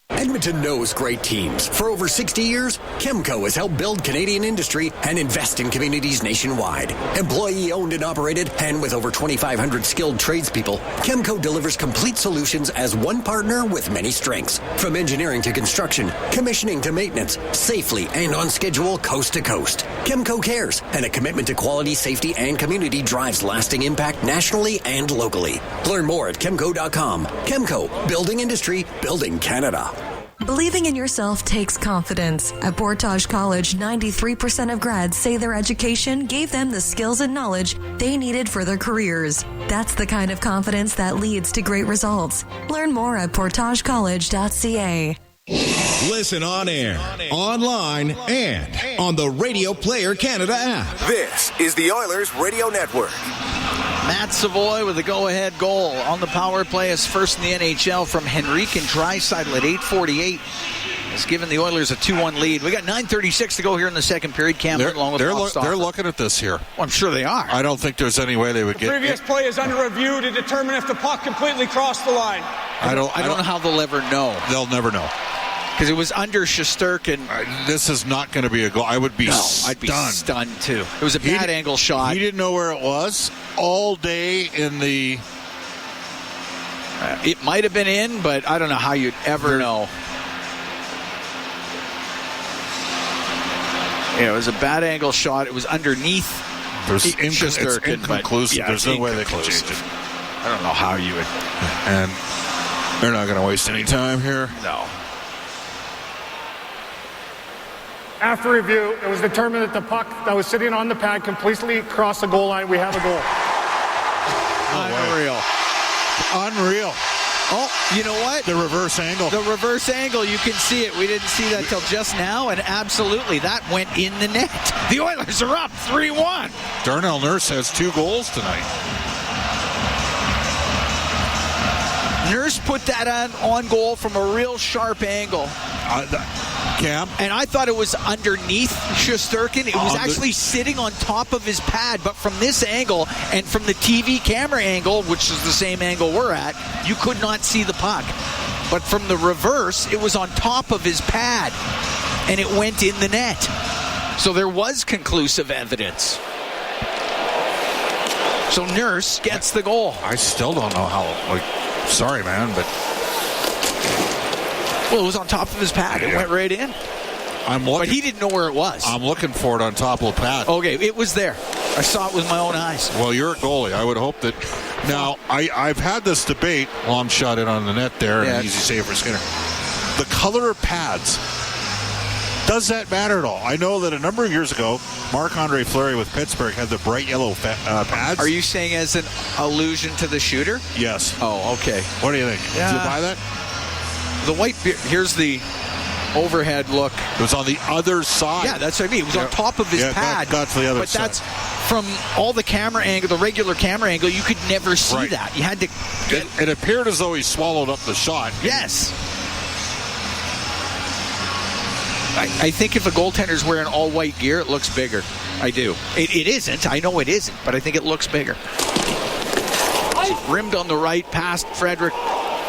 Edmonton knows great teams. For over 60 years, Chemco has helped build Canadian industry and invest in communities nationwide. Employee-owned and operated, and with over 2,500 skilled tradespeople, Chemco delivers complete solutions as one partner with many strengths. From engineering to construction, commissioning to maintenance, safely and on schedule coast to coast. Chemco cares, and a commitment to quality, safety, and community drives lasting impact nationally and locally. Learn more at chemco.com. Chemco, building industry, building Canada. Believing in yourself takes confidence. At Portage College, 93% of grads say their education gave them the skills and knowledge they needed for their careers. That's the kind of confidence that leads to great results. Learn more at portagecollege.ca. Listen on air, online, and on the Radio Player Canada app. This is the Oilers Radio Network. Matt Savoy with a go-ahead goal on the power play, his first in the NHL from Henriek and Draisaitl at 8:48. Has given the Oilers a 2-1 lead. We got 9:36 to go here in the second period. Cameron along with they're looking at this here. Well, I'm sure they are. I don't think there's any way they would get. Previous play is under review to determine if the puck completely crossed the line. I don't know how they'll ever know. They'll never know. Because it was under Shesterkin. This is not going to be a goal. I would be stunned. I'd be stunned, too. It was a bad angle shot. He didn't know where it was all day in the... it might have been in, but I don't know how you'd ever know. Yeah, it was a bad angle shot. It was underneath Shesterkin. It's inconclusive. There's no way they can change it. I don't know how you would. And they're not going to waste any time here. No. After review, it was determined that the puck that was sitting on the pad completely crossed the goal line. We have a goal. Unreal. Oh, you know what? The reverse angle. The reverse angle. You can see it. We didn't see that till just now, and absolutely, that went in the net. The Oilers are up 3-1. Darnell Nurse has 2 goals tonight. Nurse put that on goal from a real sharp angle. Cam? And I thought it was underneath Shesterkin. It was actually sitting on top of his pad, but from this angle and from the TV camera angle, which is the same angle we're at, you could not see the puck. But from the reverse, it was on top of his pad, and it went in the net. So there was conclusive evidence. So Nurse gets the goal. I still don't know how, sorry, man, but... Well, it was on top of his pad. It went right in. But he didn't know where it was. I'm looking for it on top of the pad. Okay, it was there. I saw it with my own eyes. Well, you're a goalie. I would hope that... Now, I've had this debate. Long shot in on the net there, and an easy save for Skinner. The color of pads, does that matter at all? I know that a number of years ago, Marc-Andre Fleury with Pittsburgh had the bright yellow pads. Are you saying as an allusion to the shooter? Yes. Oh, okay. What do you think? Yeah. Did you buy that? The white beard, here's the overhead look. It was on the other side. Yeah, that's what I mean. It was on top of his pad. Got to the other but side. That's from all the camera angle, the regular camera angle, you could never see that. You had to... It appeared as though he swallowed up the shot. Yes. I think if a goaltender's wearing all white gear, it looks bigger. I do. It isn't. I know it isn't, but I think it looks bigger. Rimmed on the right, past Frederick.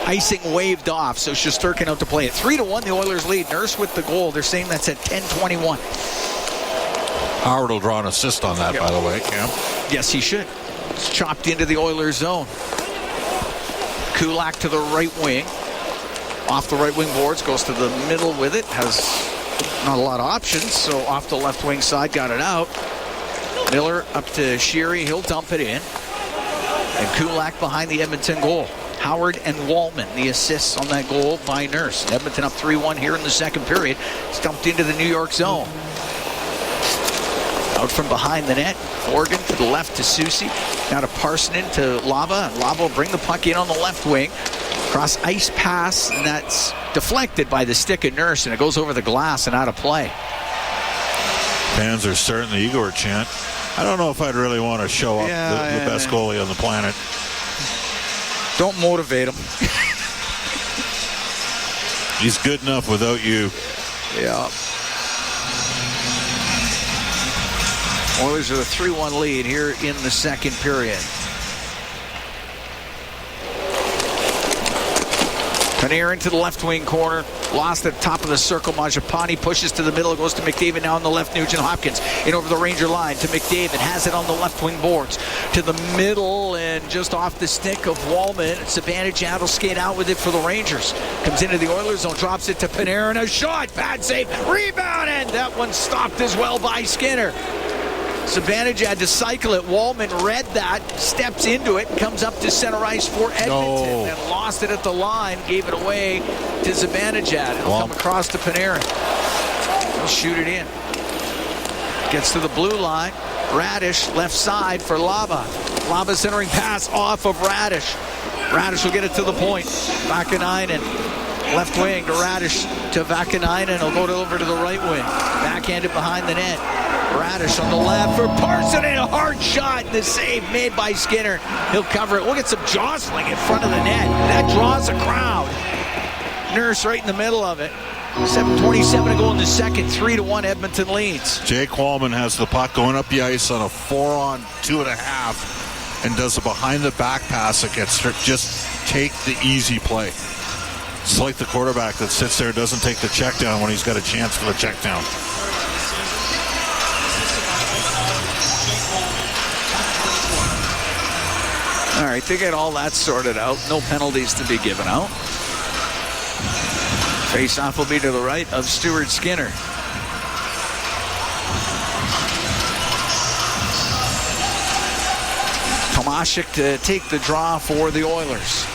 Icing waved off, so Shesterkin out to play it. 3-1, the Oilers lead. Nurse with the goal. They're saying that's at 10:21. Howard will draw an assist on that, by the way, Cam. Yes, he should. It's chopped into the Oilers zone. Kulak to the right wing. Off the right wing boards, goes to the middle with it. Has not a lot of options, so off the left wing side, got it out. Miller up to Sheary. He'll dump it in. And Kulak behind the Edmonton goal. Howard and Wallman, the assists on that goal by Nurse. Edmonton up 3-1 here in the second period. Stumped into the New York zone. Out from behind the net. Morgan to the left to Soucy. Now to Parsonen to Lava. And Lava will bring the puck in on the left wing. Cross ice pass, and that's deflected by the stick of Nurse, and it goes over the glass and out of play. Fans are starting the Igor chant. I don't know if I'd really want to show up the best goalie on the planet. Don't motivate him. He's good enough without you. Yeah. Oilers are the 3-1 lead here in the second period. Panarin to the left wing corner. Lost at the top of the circle. Mangiapane pushes to the middle. Goes to McDavid now on the left. Nugent Hopkins in over the Ranger line to McDavid. Has it on the left wing boards. To the middle and just off the stick of Wallman. Zibanejad will skate out with it for the Rangers. Comes into the Oilers zone. Drops it to Panarin. A shot. Bad save. Rebound. And that one stopped as well by Skinner. Zibanejad to cycle it. Wallman read that, steps into it, and comes up to center ice for Edmonton. And lost it at the line, gave it away to Zibanejad. It'll come across to Panarin. He'll shoot it in. Gets to the blue line. Radish, left side for Lava. Lava centering pass off of Radish. Radish will get it to the point. Vakanainen, left wing to Radish to Vakanainen. He'll go over to the right wing. Backhanded behind the net. Radish on the left for Parsonen. A hard shot. The save made by Skinner. He'll cover it. We'll get some jostling in front of the net. That draws a crowd. Nurse right in the middle of it. 7:27 to go in the second. 3-1 Edmonton leads. Jake Wallman has the puck going up the ice on a 4-on-2.5 and does a behind-the-back pass that gets just take the easy play. It's like the quarterback that sits there and doesn't take the check down when he's got a chance for the check down. All right, they get all that sorted out. No penalties to be given out. Face-off will be to the right of Stuart Skinner. Tomashik to take the draw for the Oilers.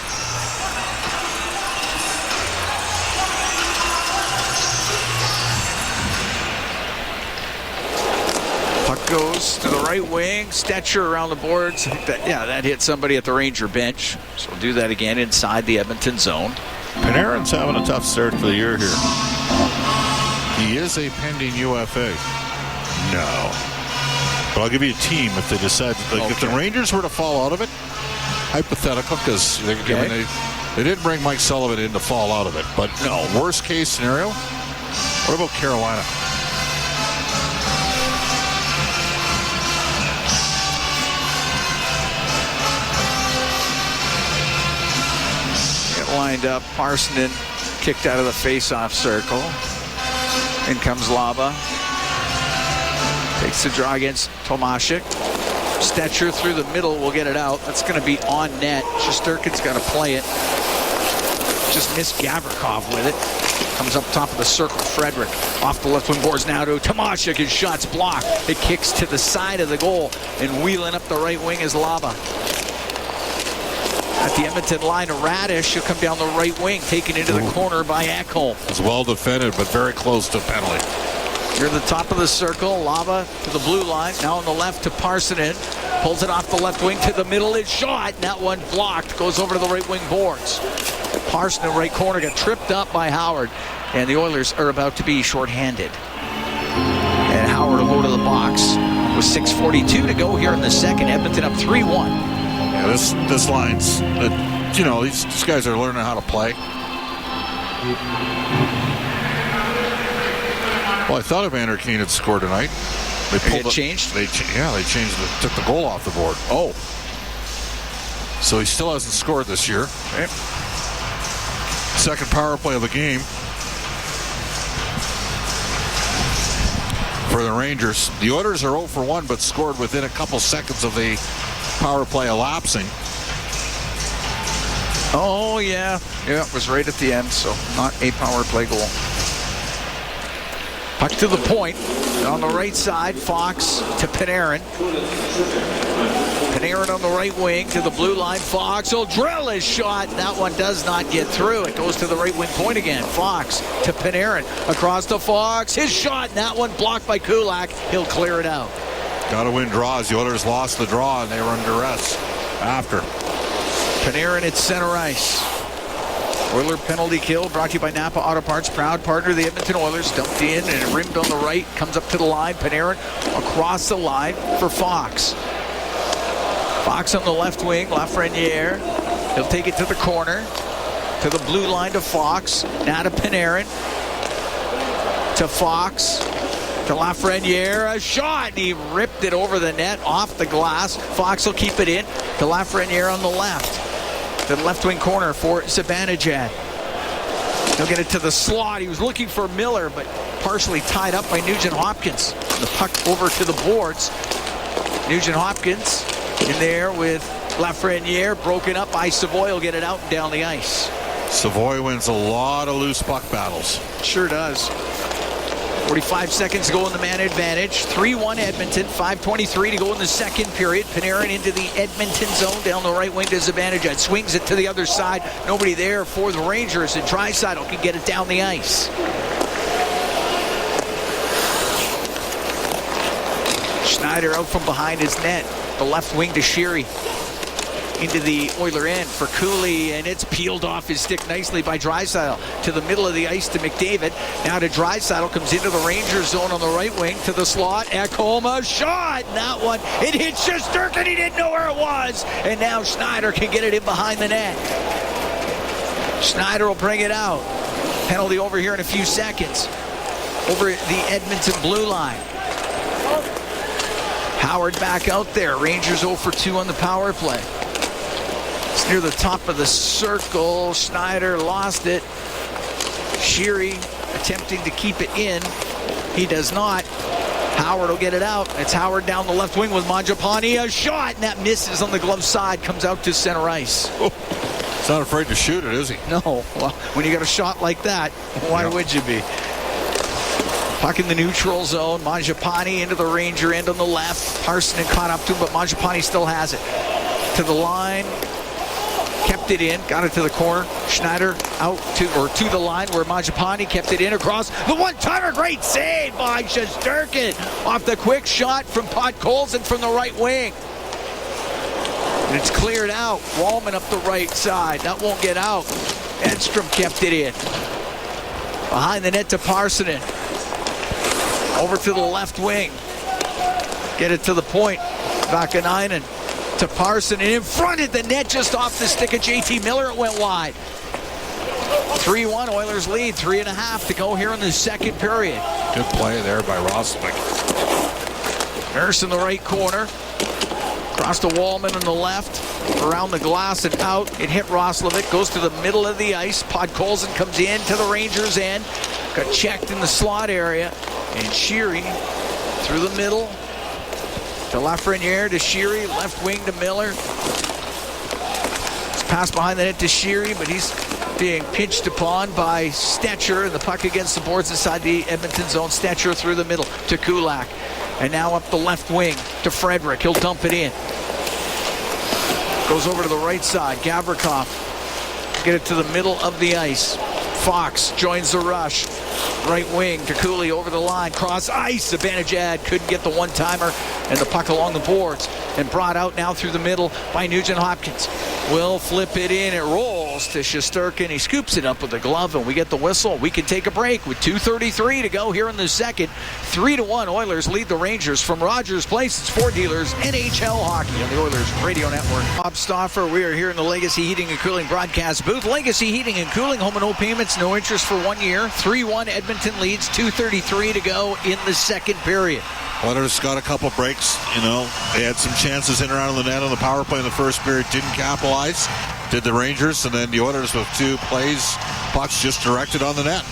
Puck goes to the right wing. Stetcher around the boards. That hit somebody at the Ranger bench. So we'll do that again inside the Edmonton zone. Panarin's having a tough start to the year here. He is a pending UFA. No. But I'll give you a team if they decide. If the Rangers were to fall out of it, hypothetical, because they didn't bring Mike Sullivan in to fall out of it. But no, worst case scenario, what about Carolina? Lined up, Parsonen kicked out of the face-off circle. In comes Laba. Takes the draw against Tomashik. Stetcher through the middle will get it out. That's going to be on net. Shesterkin's got to play it. Just missed Gavrikov with it. Comes up top of the circle. Frederick off the left wing boards now to Tomashik. His shot's blocked. It kicks to the side of the goal, and wheeling up the right wing is Laba. At the Edmonton line, Radish, he'll come down the right wing, taken into the corner by Ekholm. It's well defended, but very close to penalty. Near the top of the circle, Laba to the blue line. Now on the left to Parsonen. Pulls it off the left wing to the middle. It's shot. And that one blocked. Goes over to the right wing boards. Parsonen, right corner, got tripped up by Howard. And the Oilers are about to be shorthanded. And Howard will go to the box with 6:42 to go here in the second. Edmonton up 3-1. Yeah, this line's, these guys are learning how to play. Well, I thought Evander Kane had scored tonight. They pulled it changed? They changed it, took the goal off the board. Oh. So he still hasn't scored this year. Okay. Second power play of the game for the Rangers. The Oilers are 0 for 1, but scored within a couple seconds of the power play elapsing. Oh, yeah. Yeah, it was right at the end, so not a power play goal. Puck to the point. On the right side, Fox to Panarin. Panarin on the right wing to the blue line. Fox will drill his shot. That one does not get through. It goes to the right wing point again. Fox to Panarin. Across to Fox. His shot, and that one blocked by Kulak. He'll clear it out. Got to win draws. The Oilers lost the draw, and they were under duress after. Panarin at center ice. Oiler penalty kill brought to you by Napa Auto Parts, proud partner of the Edmonton Oilers. Dumped in and rimmed on the right. Comes up to the line. Panarin across the line for Fox. Fox on the left wing. Lafreniere. He'll take it to the corner. To the blue line to Fox. Now to Panarin. To Fox. To Lafreniere, a shot, and he ripped it over the net, off the glass. Fox will keep it in to Lafreniere on the left. To the left wing corner for Zibanejad. He'll get it to the slot. He was looking for Miller, but partially tied up by Nugent Hopkins. The puck over to the boards. Nugent Hopkins in there with Lafreniere, broken up by Savoy. Will get it out and down the ice. Savoy wins a lot of loose puck battles. Sure does. 45 seconds to go in the man advantage. 3-1 Edmonton. 5:23 to go in the second period. Panarin into the Edmonton zone down the right wing to Zibanejad. Swings it to the other side. Nobody there for the Rangers. And Draisaitl can get it down the ice. Schneider out from behind his net. The left wing to Sheary. Into the Oiler end for Cooley, and it's peeled off his stick nicely by Draisaitl. To the middle of the ice to McDavid. Now to Draisaitl, comes into the Rangers zone on the right wing to the slot. Ekholm, a shot, and that one, it hit Shesterkin, he didn't know where it was. And now Schneider can get it in behind the net. Schneider will bring it out. Penalty over here in a few seconds. Over the Edmonton blue line. Howard back out there. Rangers 0 for 2 on the power play. It's near the top of the circle. Schneider lost it. Sheary attempting to keep it in. He does not. Howard will get it out. It's Howard down the left wing with Mangiapane. A shot, and that misses on the glove side. Comes out to center ice. Oh, he's not afraid to shoot it, is he? No. Well, when you got a shot like that, why would you be? Puck in the neutral zone. Mangiapane into the Ranger end on the left. Parsonen caught up to him, but Mangiapane still has it. to the line. Kept it in, got it to the corner. Schneider out to the line where Mangiapane kept it in across. The one-timer, great save by Shesterkin off the quick shot from Podkolzin from the right wing. And it's cleared out. Wallman up the right side. That won't get out. Edstrom kept it in. Behind the net to Parsonen. Over to the left wing. Get it to the point. Vakanainen to Parsonen in front of the net, just off the stick of JT Miller. It went wide. 3-1, Oilers lead. 3.5 to go here in the second period. Good play there by Roslovic. Nurse in the right corner. Across to Wallman on the left. Around the glass and out. It hit Roslovic. Goes to the middle of the ice. Podkolzin comes in to the Rangers' end. Got checked in the slot area. And Sheary through the middle to Lafreniere to Sheary. Left wing to Miller. It's passed behind the net to Sheary, but he's being pinched upon by Stetcher. And the puck against the boards inside the Edmonton zone. Stetcher through the middle to Kulak. And now up the left wing to Frederick. He'll dump it in. Goes over to the right side. Gavrikov. Get it to the middle of the ice. Fox joins the rush. Right wing to Cooley over the line. Cross ice. Zibanejad couldn't get the one-timer. And the puck along the boards. And brought out now through the middle by Nugent Hopkins. Will flip it in. It rolls to Shesterkin. He scoops it up with a glove, and we get the whistle. We can take a break with 2:33 to go here in the second. 3-1, Oilers lead the Rangers from Rogers Place. It's Ford Dealers NHL Hockey on the Oilers Radio Network. Bob Stauffer, we are here in the Legacy Heating and Cooling broadcast booth. Legacy Heating and Cooling, home and no payments, no interest for 1 year. 3-1, Edmonton leads. 2:33 to go in the second period. Oilers got a couple breaks, They had some chances in and around the net on the power play in the first period, didn't capitalize. Did the Rangers, and then the Oilers with two plays, pucks just directed on the net.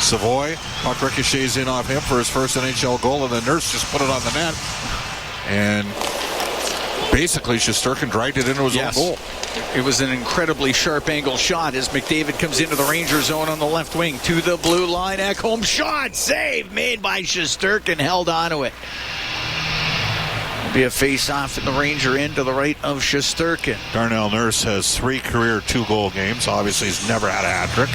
Savoy, puck ricochets in off him for his first NHL goal, and then Nurse just put it on the net. And basically, Shesterkin dragged it into his own goal. It was an incredibly sharp angle shot as McDavid comes into the Ranger zone on the left wing to the blue line. Ekholm shot, save made by Shesterkin, held onto it. It'll be a face-off in the Ranger end to the right of Shesterkin. Darnell Nurse has 3 career 2-goal games. Obviously, he's never had a hat trick.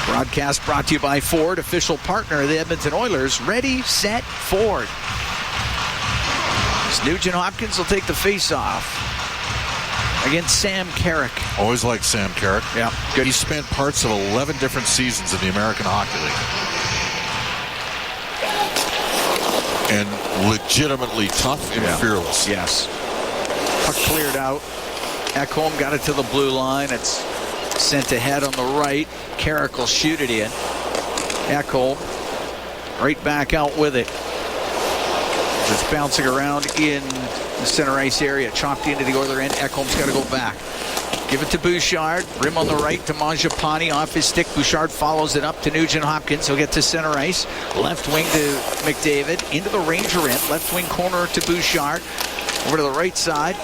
Broadcast brought to you by Ford, official partner of the Edmonton Oilers. Ready, set, Ford. Nugent Hopkins will take the face-off against Sam Carrick. Always liked Sam Carrick. Yeah, good. He spent parts of 11 different seasons in the American Hockey League. And legitimately tough and fearless. Yes. Puck cleared out. Ekholm got it to the blue line. It's sent ahead on the right. Carrick will shoot it in. Ekholm right back out with it. It's bouncing around in the center ice area. Chopped into the Oiler end. Ekholm's got to go back. Give it to Bouchard. Rim on the right to Mangiapane. Off his stick. Bouchard follows it up to Nugent Hopkins. He'll get to center ice. Left wing to McDavid. Into the Ranger end. Left wing corner to Bouchard. Over to the right side.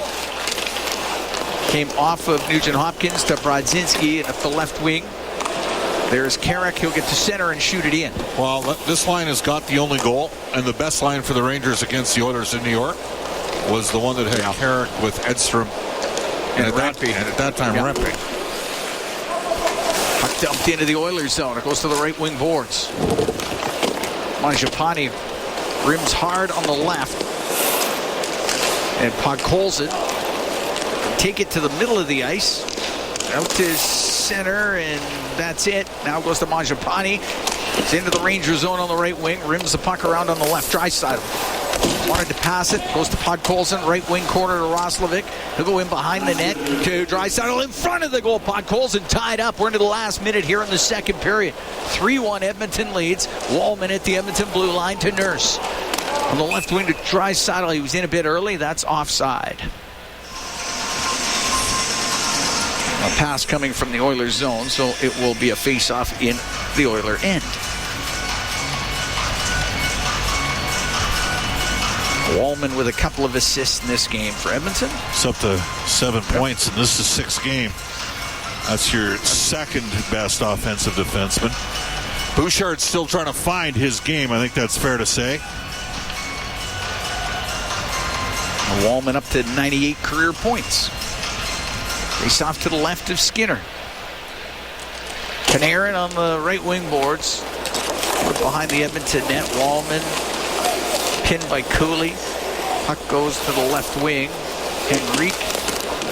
Came off of Nugent Hopkins to Brodzinski and up the left wing. There's Carrick. He'll get to center and shoot it in. Well, this line has got the only goal, and the best line for the Rangers against the Oilers in New York was the one that had Carrick with Edstrom and at that time Rempe. Puck dumped into the Oilers zone. It goes to the right wing boards. Mangiapane rims hard on the left. And Podkolzin take it to the middle of the ice. Out to center, and that's it. Now goes to Mangiapane. It's into the Ranger zone on the right wing. Rims the puck around on the left. Draisaitl wanted to pass it. Goes to Podkolzin. Right wing corner to Roslovic. He'll go in behind the net to Draisaitl in front of the goal. Podkolzin tied up. We're into the last minute here in the second period. 3-1 Edmonton leads. Wallman at the Edmonton blue line to Nurse. On the left wing to Draisaitl. He was in a bit early. That's offside. A pass coming from the Oilers zone, so it will be a face-off in the Oiler end. Wallman with a couple of assists in this game for Edmonton. It's up to 7 points, and this is 6th game. That's your second best offensive defenseman. Bouchard's still trying to find his game. I think that's fair to say. Wallman up to 98 career points. Face off to the left of Skinner. Panarin on the right wing boards. Behind the Edmonton net. Wallman pinned by Cooley. Puck goes to the left wing. Henriek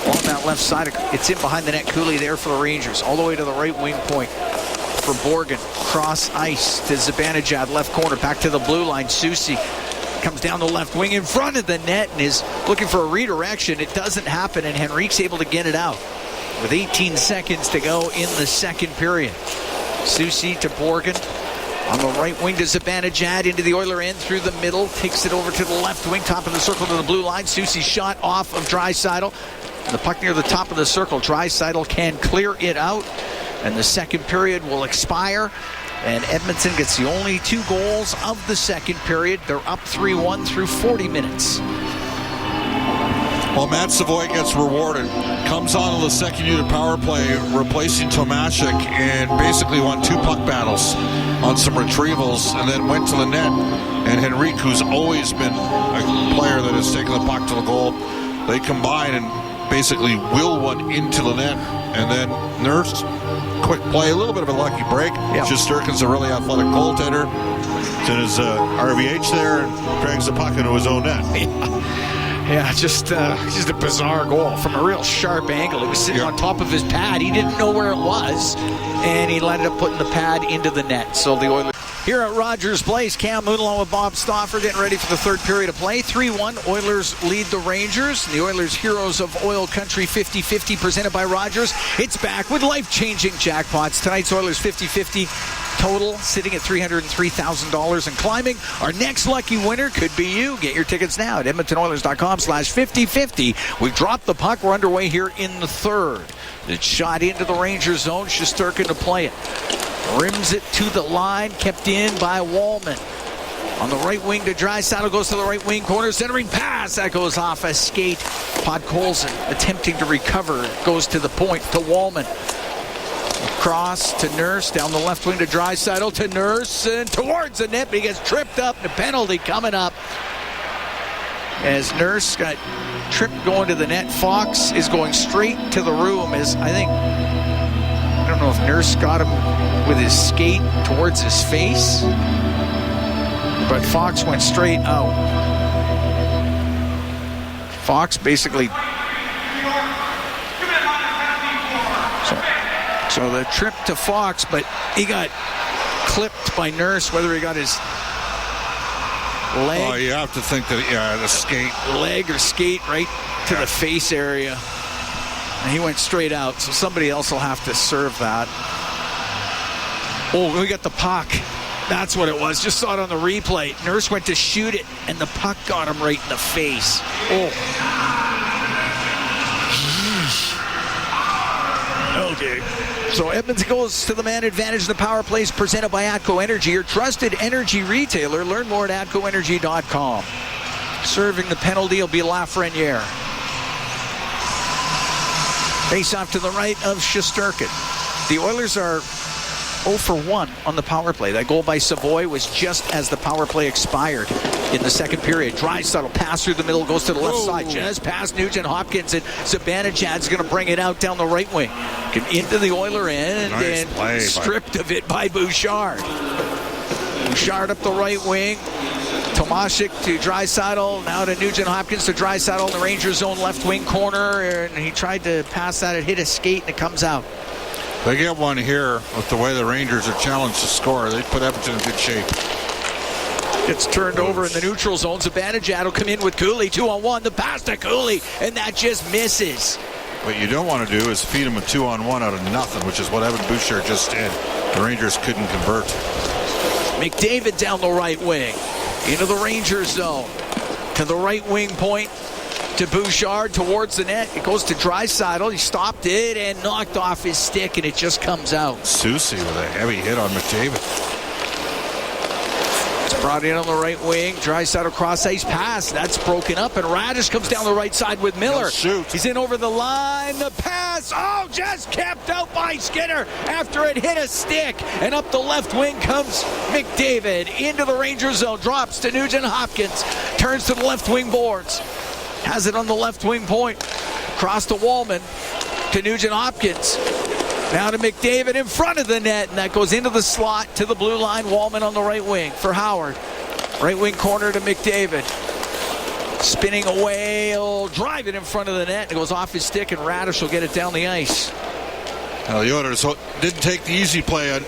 on that left side. It's in behind the net. Cooley there for the Rangers. All the way to the right wing point for Borgen. Cross ice to Zibanejad. Left corner. Back to the blue line. Soucy comes down the left wing in front of the net and is looking for a redirection. It doesn't happen, and Henrique's able to get it out with 18 seconds to go in the second period. Soucy to Borgen. On the right wing to Zibanejad into the Oiler end through the middle. Takes it over to the left wing, top of the circle to the blue line. Soucy's shot off of Draisaitl. The puck near the top of the circle. Draisaitl can clear it out. And the second period will expire. And Edmonton gets the only 2 goals of the second period. They're up 3-1 through 40 minutes. Well, Matt Savoy gets rewarded. Comes on to the second unit power play, replacing Tomashik, and basically won 2 puck battles on some retrievals, and then went to the net. And Henrique, who's always been a player that has taken the puck to the goal, they combine and basically will one into the net. And then Nurse, quick play, a little bit of a lucky break. Yep. Shesterkin's a really athletic goaltender. It's in his RVH there and drags the puck into his own net. Yeah, just a bizarre goal from a real sharp angle. It was sitting on top of his pad. He didn't know where it was, and he ended up putting the pad into the net. So the Oilers here at Rogers Place. Cam Moon along with Bob Stauffer getting ready for the third period of play. 3-1. Oilers lead the Rangers. The Oilers Heroes of Oil Country 50-50 presented by Rogers. It's back with life-changing jackpots. Tonight's Oilers 50-50 total sitting at $303,000 and climbing. Our next lucky winner could be you. Get your tickets now at EdmontonOilers.com/50-50. We've dropped the puck. We're underway here in the third. It's shot into the Rangers zone. Shesterkin to play it. Rims it to the line. Kept in by Wallman. On the right wing to Draisaitl. Goes to the right wing corner. Centering pass. That goes off a skate. Podkolzin attempting to recover. Goes to the point to Wallman. Cross to Nurse, down the left wing to Draisaitl, to Nurse, and towards the net, but he gets tripped up. The penalty coming up as Nurse got tripped going to the net. Fox is going straight to the room as I don't know if Nurse got him with his skate towards his face, but Fox went straight out. Fox basically... So the trip to Fox, but he got clipped by Nurse, whether he got his leg. Oh, you have to think that, the skate. Leg or skate right to the face area. And he went straight out, so somebody else will have to serve that. Oh, we got the puck. That's what it was. Just saw it on the replay. Nurse went to shoot it, and the puck got him right in the face. Oh. Okay. So Edmonton goes to the man advantage. The power plays presented by ATCO Energy, your trusted energy retailer. Learn more at atcoenergy.com. Serving the penalty will be Lafreniere. Face off to the right of Shesterkin. The Oilers are 0 for 1 on the power play. That goal by Savoy was just as the power play expired in the second period. Draisaitl pass through the middle, goes to the left side. Jazz pass Nugent Hopkins, and Zibanejad's going to bring it out down the right wing. Into the Oiler end, and stripped of it by Bouchard. Bouchard up the right wing. Tomashik to Draisaitl, now to Nugent Hopkins to Draisaitl in the Rangers zone left wing corner, and he tried to pass that. It hit a skate, and it comes out. They get one here with the way the Rangers are challenged to score. They put Edmonton in good shape. It's turned over in the neutral zone. Zibanejad will come in with Cooley. 2-on-1. The pass to Cooley, and that just misses. What you don't want to do is feed him a 2-on-1 out of nothing, which is what Evan Bouchard just did. The Rangers couldn't convert. McDavid down the right wing. Into the Rangers zone. To the right wing point. To Bouchard towards the net. It goes to Draisaitl. He stopped it and knocked off his stick, and it just comes out. Soucy with a heavy hit on McDavid. Brought in on the right wing. Draisaitl cross ice pass. That's broken up, and Radish comes down the right side with Miller. He's in over the line. The pass, just kept out by Skinner after it hit a stick. And up the left wing comes McDavid into the Rangers zone. Drops to Nugent Hopkins. Turns to the left wing boards. Has it on the left wing point. Across to Wallman. To Nugent Hopkins. Now to McDavid in front of the net, and that goes into the slot to the blue line. Wallman on the right wing for Howard. Right wing corner to McDavid. Spinning away, he'll drive it in front of the net. It goes off his stick, and Radish will get it down the ice. Now, the Oilers didn't take the easy play on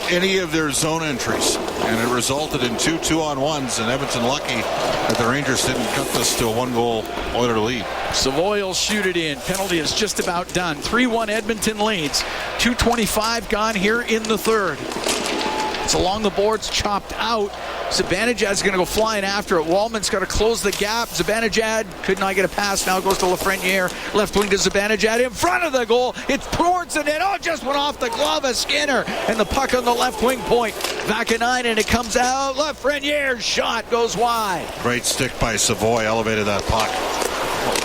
any of their zone entries, and it resulted in 2 2-on-1s, and Edmonton lucky that the Rangers didn't cut this to a 1-goal Oiler lead. Savoy will shoot it in. Penalty is just about done. 3-1 Edmonton leads. 2:25 gone here in the third. It's along the boards, chopped out. Zibanejad's going to go flying after it. Wallman's got to close the gap. Zibanejad could not get a pass. Now goes to Lafreniere. Left wing to Zibanejad in front of the goal. It's towards the net. Just went off the glove of Skinner. And the puck on the left wing point. Vakanainen, and it comes out. Lafreniere's shot goes wide. Great stick by Savoy. Elevated that puck.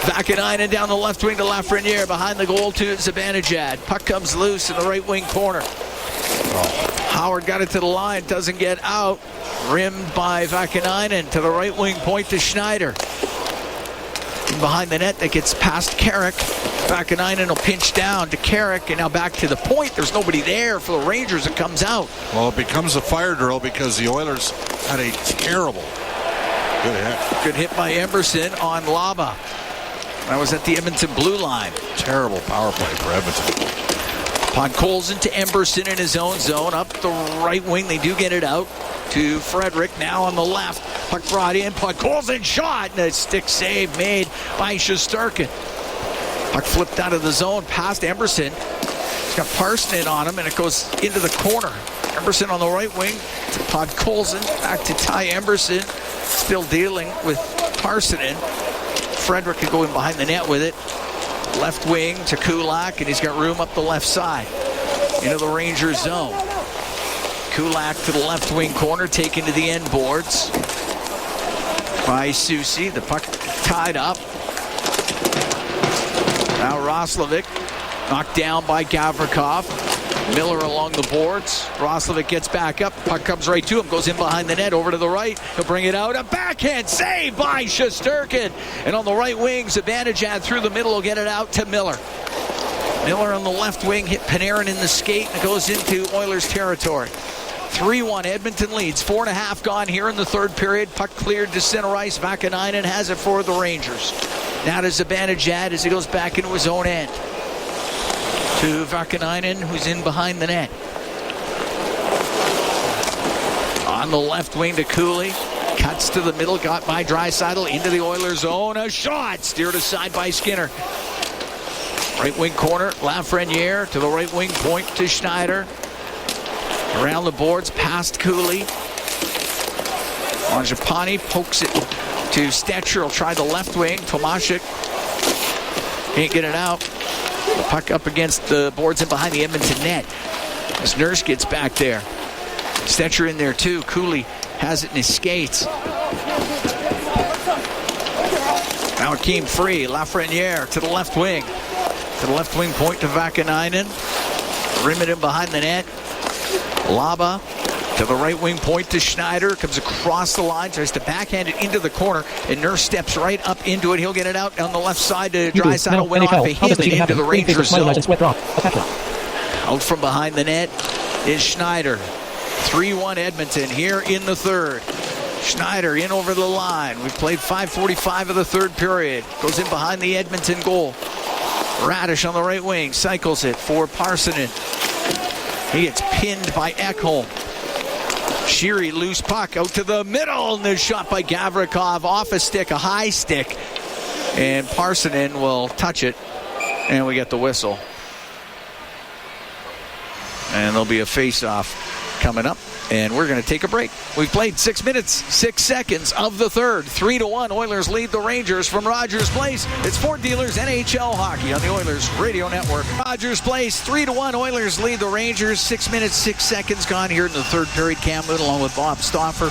Vakanainen down the left wing to Lafreniere. Behind the goal to Zibanejad. Puck comes loose in the right wing corner. Howard got it to the line, doesn't get out. Rimmed by Vakanainen to the right wing point to Schneider. And behind the net, that gets past Carrick. Vakanainen will pinch down to Carrick, and now back to the point. There's nobody there for the Rangers. It comes out. Well, it becomes a fire drill because the Oilers had a terrible good hit. Good hit by Emberson on Laba. That was at the Edmonton blue line. Terrible power play for Edmonton. Podkolzin to Emberson in his own zone. Up the right wing, they do get it out to Frederick. Now on the left, puck brought in. Podkolzin shot, and a stick save made by Shesterkin. Puck flipped out of the zone past Emberson. He's got Parsonen on him, and it goes into the corner. Emberson on the right wing to Podkolzin. Back to Ty Emberson. Still dealing with Parsonen. Frederick could go in behind the net with it. Left wing to Kulak, and he's got room up the left side into the Rangers zone. Kulak to the left wing corner, taken to the end boards by Soucy. The puck tied up. Now Roslovic knocked down by Gavrikov. Miller along the boards. Roslovic gets back up. Puck comes right to him. Goes in behind the net. Over to the right. He'll bring it out. A backhand save by Shesterkin. And on the right wing, Zibanejad through the middle will get it out to Miller. Miller on the left wing hit Panarin in the skate. And it goes into Oilers territory. 3-1 Edmonton leads. 4.5 gone here in the third period. Puck cleared to center ice. Vakanainen has it for the Rangers. Now to Zibanejad as he goes back into his own end. To Vakanainen, who's in behind the net. On the left wing to Cooley. Cuts to the middle, got by Draisaitl into the Oilers zone. A shot steered aside by Skinner. Right wing corner, Lafreniere to the right wing point to Schneider. Around the boards, past Cooley. Mangiapane pokes it to Stetcher. Will try the left wing. Tomashik can't get it out. The puck up against the boards and behind the Edmonton net. As Nurse gets back there. Stetcher in there too. Cooley has it in his skates. Now Akeem free. Lafreniere to the left wing. To the left wing point to Vakanainen. Rim it in behind the net. Laba to the right wing point to Schneider. Comes across the line. Tries to backhand it into the corner. And Nurse steps right up into it. He'll get it out on the left side to Draisaitl. Went off of him and into the Rangers zone. Out from behind the net is Schneider. 3-1 Edmonton here in the third. Schneider in over the line. We've played 5:45 of the third period. Goes in behind the Edmonton goal. Radish on the right wing. Cycles it for Parsonen. He gets pinned by Ekholm. Sheary, loose puck out to the middle, and the shot by Gavrikov off a stick, a high stick. And Parsonen will touch it, and we get the whistle. And there'll be a face-off coming up, and we're going to take a break. We've played 6 minutes, 6 seconds of the third. 3-1, Oilers lead the Rangers from Rogers Place. It's Ford Dealers NHL Hockey on the Oilers Radio Network. Rogers Place, 3-1, Oilers lead the Rangers. 6 minutes, 6 seconds gone here in the third period. Cam Moon along with Bob Stauffer.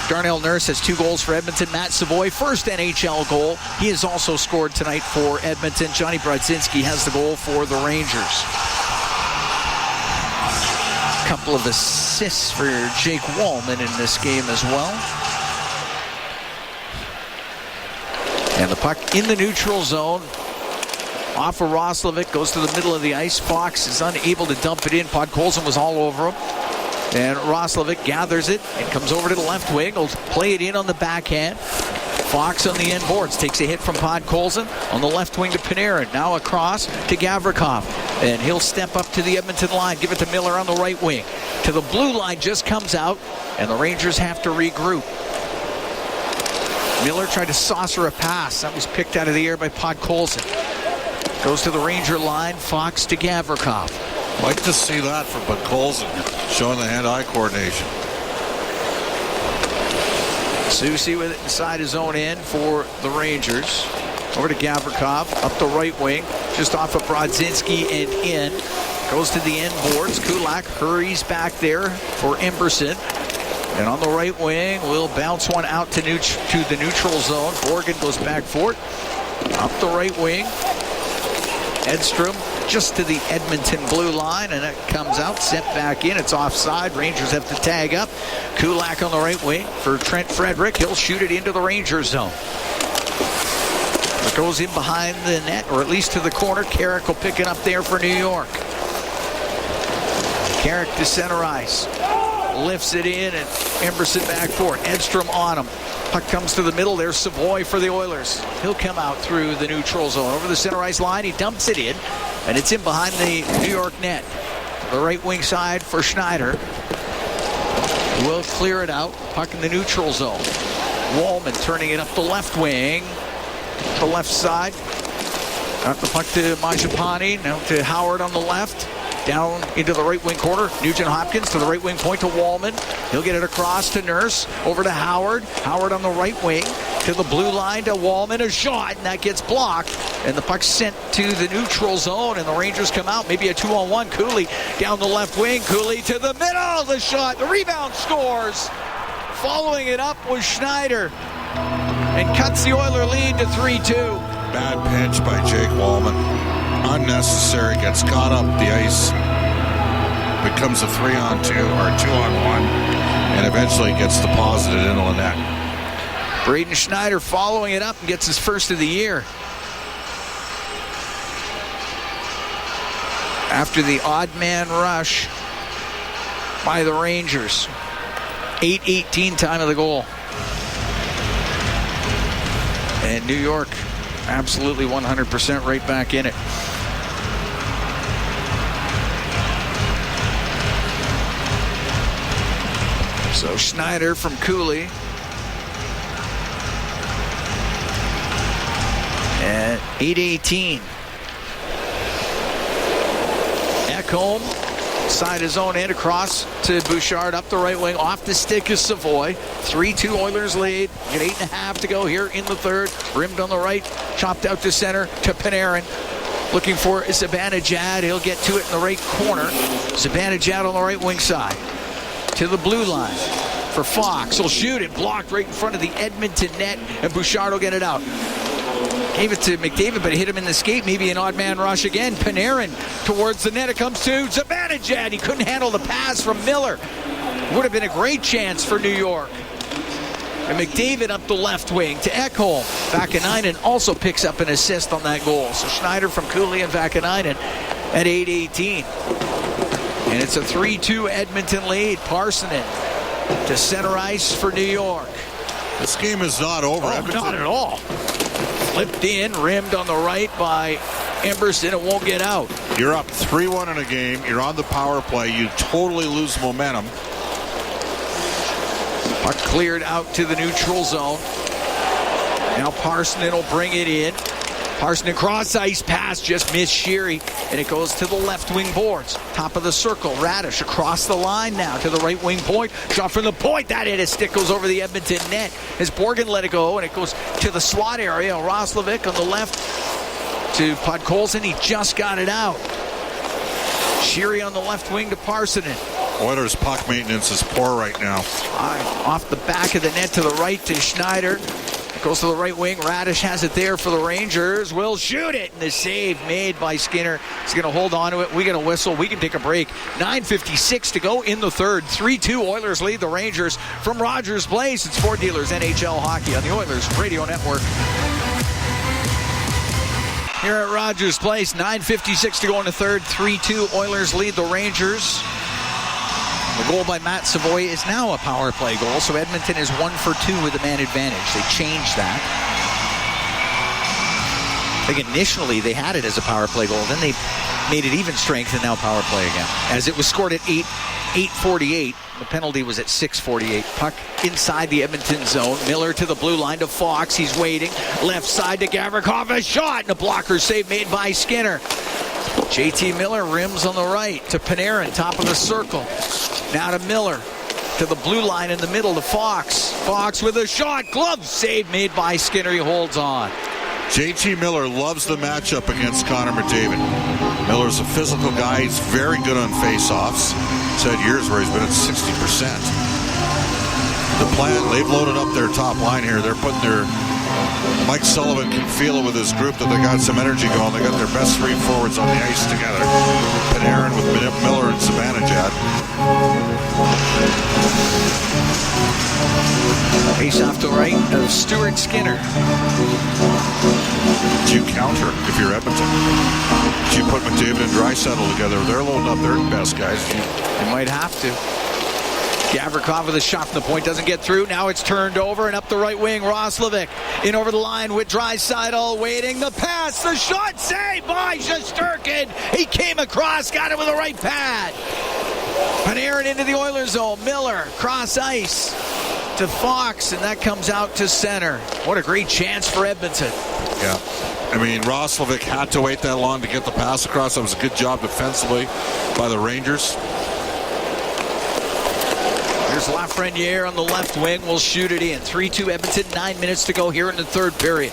Darnell Nurse has 2 goals for Edmonton. Matt Savoy, first NHL goal. He has also scored tonight for Edmonton. Johnny Brodzinski has the goal for the Rangers. A couple of assists for Jake Wallman in this game as well. And the puck in the neutral zone. Off of Roslovic, goes to the middle of the ice. Fox is unable to dump it in. Podkolzin was all over him. And Roslovic gathers it and comes over to the left wing. Will play it in on the backhand. Fox on the end boards. Takes a hit from Podkolzin on the left wing to Panarin. Now across to Gavrikov. And he'll step up to the Edmonton line. Give it to Miller on the right wing. To the blue line, just comes out. And the Rangers have to regroup. Miller tried to saucer a pass. That was picked out of the air by Podkolzin. Goes to the Ranger line. Fox to Gavrikov. Like to see that from Podkolzin, showing the hand-eye coordination. Susie with it inside his own end for the Rangers. Over to Gavrikov, up the right wing, just off of Brodzinski and in. Goes to the end boards. Kulak hurries back there for Emberson. And on the right wing, will bounce one out to the neutral zone. Morgan goes back for it. Up the right wing. Edstrom just to the Edmonton blue line, and it comes out, sent back in. It's offside. Rangers have to tag up. Kulak on the right wing for Trent Frederick. He'll shoot it into the Rangers zone. It goes in behind the net, or at least to the corner. Carrick will pick it up there for New York. Carrick to center ice. Lifts it in, and Emberson back for it. Edstrom on him. Puck comes to the middle. There's Savoy for the Oilers. He'll come out through the neutral zone. Over the center ice line, he dumps it in, and it's in behind the New York net. The right wing side for Schneider. Will clear it out. Puck in the neutral zone. Wallman turning it up the left wing. The left side. Got the puck to Mangiapane. Now to Howard on the left. Down into the right wing corner. Nugent Hopkins to the right wing point to Wallman. He'll get it across to Nurse. Over to Howard. Howard on the right wing. To the blue line to Wallman. A shot, and that gets blocked. And the puck's sent to the neutral zone, and the Rangers come out. Maybe a 2-on-1. Cooley down the left wing. Cooley to the middle. The shot. The rebound scores. Following it up was Schneider. And cuts the Oiler lead to 3-2. Bad pinch by Jake Wallman. Unnecessary, gets caught up the ice, becomes a 3-on-2 or 2-on-1, and eventually gets deposited into the net. Braden Schneider following it up and gets his first of the year. After the odd man rush by the Rangers. 8:18 time of the goal. And New York absolutely 100% right back in it. So Schneider from Cooley. At 8:18. Ekholm, side his own end across to Bouchard, up the right wing, off the stick is Savoy. 3-2 Oilers lead. Got 8.5 to go here in the third. Rimmed on the right, chopped out to center to Panarin. Looking for Zibanejad. He'll get to it in the right corner. Zibanejad on the right wing side. To the blue line for Fox. He'll shoot it, blocked right in front of the Edmonton net, and Bouchard will get it out. Gave it to McDavid, but hit him in the skate. Maybe an odd man rush again. Panarin towards the net. It comes to Zibanejad. He couldn't handle the pass from Miller. Would have been a great chance for New York. And McDavid up the left wing to Ekholm. Vakanainen also picks up an assist on that goal. So Schneider from Cooley and Vakanainen at 8:18. And it's a 3-2 Edmonton lead. Parsonen to center ice for New York. This game is not over. Oh, not at all. Flipped in, rimmed on the right by Emberson. It won't get out. You're up 3-1 in a game. You're on the power play. You totally lose momentum. Puck cleared out to the neutral zone. Now Parsonen will bring it in. Parsonen cross ice pass, just missed Sheary, and it goes to the left wing boards. Top of the circle, Radish across the line now to the right wing point. Shot from the point, that hit a stick, goes over the Edmonton net. As Borgen let it go, and it goes to the slot area. Roslovic on the left to Podkolzin. He just got it out. Sheary on the left wing to Parsonen. Oilers puck maintenance is poor right now. Off the back of the net to the right to Schneider. Goes to the right wing. Radish has it there for the Rangers. Will shoot it. And the save made by Skinner. He's going to hold on to it. We get a whistle. We can take a break. 9:56 to go in the third. 3-2 Oilers lead the Rangers from Rogers Place. It's Ford Dealers NHL Hockey on the Oilers Radio Network. Here at Rogers Place, 9:56 to go in the third. 3-2 Oilers lead the Rangers. The goal by Matt Savoy is now a power play goal, so Edmonton is 1 for 2 with a man advantage. They changed that. I think initially they had it as a power play goal, then they made it even strength and now power play again. As it was scored at 8:48, the penalty was at 6:48. Puck inside the Edmonton zone. Miller to the blue line to Fox. He's waiting. Left side to Gavrikov. A shot and a blocker save made by Skinner. JT Miller rims on the right to Panarin, top of the circle. Now to Miller, to the blue line in the middle to Fox. Fox with a shot, glove save made by Skinner. He holds on. JT Miller loves the matchup against Connor McDavid. Miller's a physical guy. He's very good on face-offs. He's had years where he's been at 60%. The plan, they've loaded up their top line here. They're putting their... Mike Sullivan can feel it with his group that they got some energy going. They got their best three forwards on the ice together. Panarin with Miller and Zibanejad. Face off to right of Stuart Skinner. Do you counter if you're Edmonton? Do you put McDavid and Draisaitl together? They're loading up their best guys. They might have to. Gavrikov with a shot from the point, doesn't get through. Now it's turned over and up the right wing. Roslovic in over the line with Draisaitl waiting. The pass, the shot, saved by Shesterkin. He came across, got it with the right pad. Panarin into the Oilers zone. Miller cross ice to Fox, and that comes out to center. What a great chance for Edmonton. Yeah. I mean, Roslovic had to wait that long to get the pass across. That was a good job defensively by the Rangers. Here's Lafreniere on the left wing. Will shoot it in. 3-2 Edmonton. 9 minutes to go here in the third period.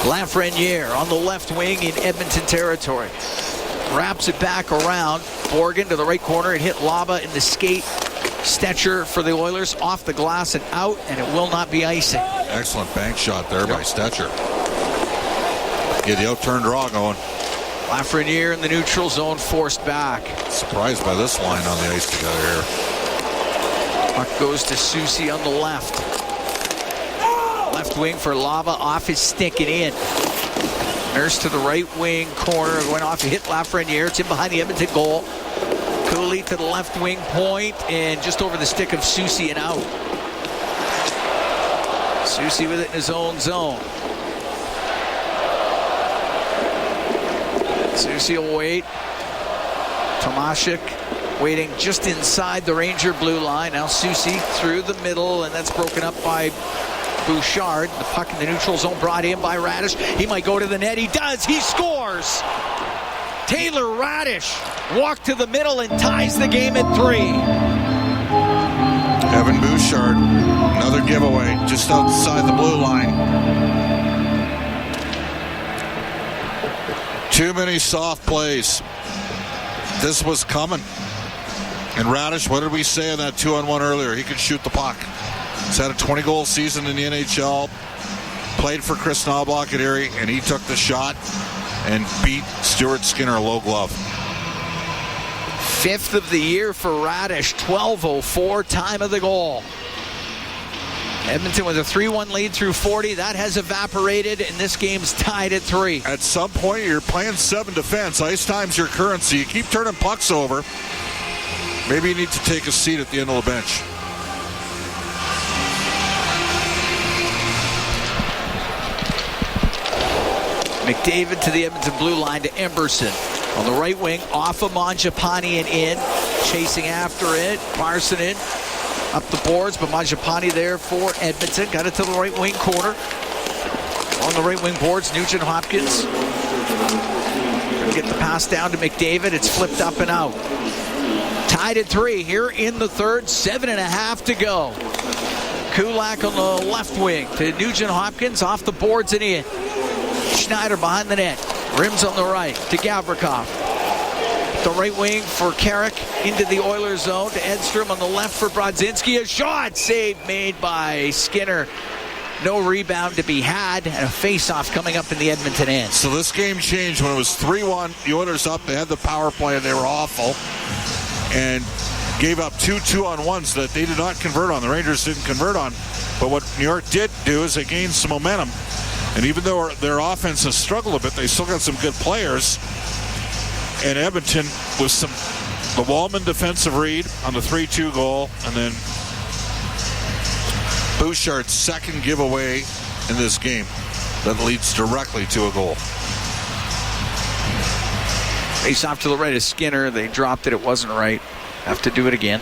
Lafreniere on the left wing in Edmonton territory. Wraps it back around. Borgen to the right corner. It hit Laba in the skate. Stetcher for the Oilers off the glass and out, and it will not be icing. Excellent bank shot there by Stetcher. Get the out-turn draw going. Lafreniere in the neutral zone, forced back. Surprised by this line on the ice together here. Puck goes to Soucy on the left. Left wing for Lava off his stick and in. Nurse to the right wing corner. Went off to hit Lafreniere. It's in behind the Edmonton goal. Cooley to the left wing point and just over the stick of Soucy and out. Soucy with it in his own zone. Soucy will wait. Tomashik waiting just inside the Ranger blue line. Now Soucy through the middle, and that's broken up by Bouchard. The puck in the neutral zone brought in by Radish. He might go to the net. He does. He scores. Taylor Radish walked to the middle and ties the game at 3. Evan Bouchard, another giveaway just outside the blue line. Too many soft plays. This was coming. And Radish, what did we say on that 2-on-1 earlier? He could shoot the puck. He's had a 20-goal season in the NHL. Played for Chris Knobloch at Erie, and he took the shot and beat Stuart Skinner low glove. 5th of the year for Radish. 12:04 time of the goal. Edmonton with a 3-1 lead through 40. That has evaporated, and this game's tied at 3. At some point, you're playing 7 defense. Ice time's your currency. You keep turning pucks over. Maybe you need to take a seat at the end of the bench. McDavid to the Edmonton blue line to Emberson. On the right wing, off of Mangiapane and in. Chasing after it. Parsonen up the boards, but Mangiapane there for Edmonton. Got it to the right wing corner. On the right wing boards, Nugent Hopkins. Gonna get the pass down to McDavid. It's flipped up and out. Tied at 3 here in the third. 7.5 to go. Kulak on the left wing to Nugent Hopkins. Off the boards and in. Schneider behind the net. Rims on the right to Gavrikov. The right wing for Carrick into the Oilers zone to Edstrom on the left for Brodzinski. A shot save made by Skinner. No rebound to be had, and a face-off coming up in the Edmonton end. So this game changed when it was 3-1. The Oilers up. They had the power play, and they were awful. And gave up 2 2-on-1s that they did not convert on. The Rangers didn't convert on. But what New York did do is they gained some momentum. And even though their offense has struggled a bit, they still got some good players. And Edmonton with the Wallman defensive read on the 3-2 goal, and then Bouchard's second giveaway in this game that leads directly to a goal. Face off to the right of Skinner. They dropped it. It wasn't right. Have to do it again.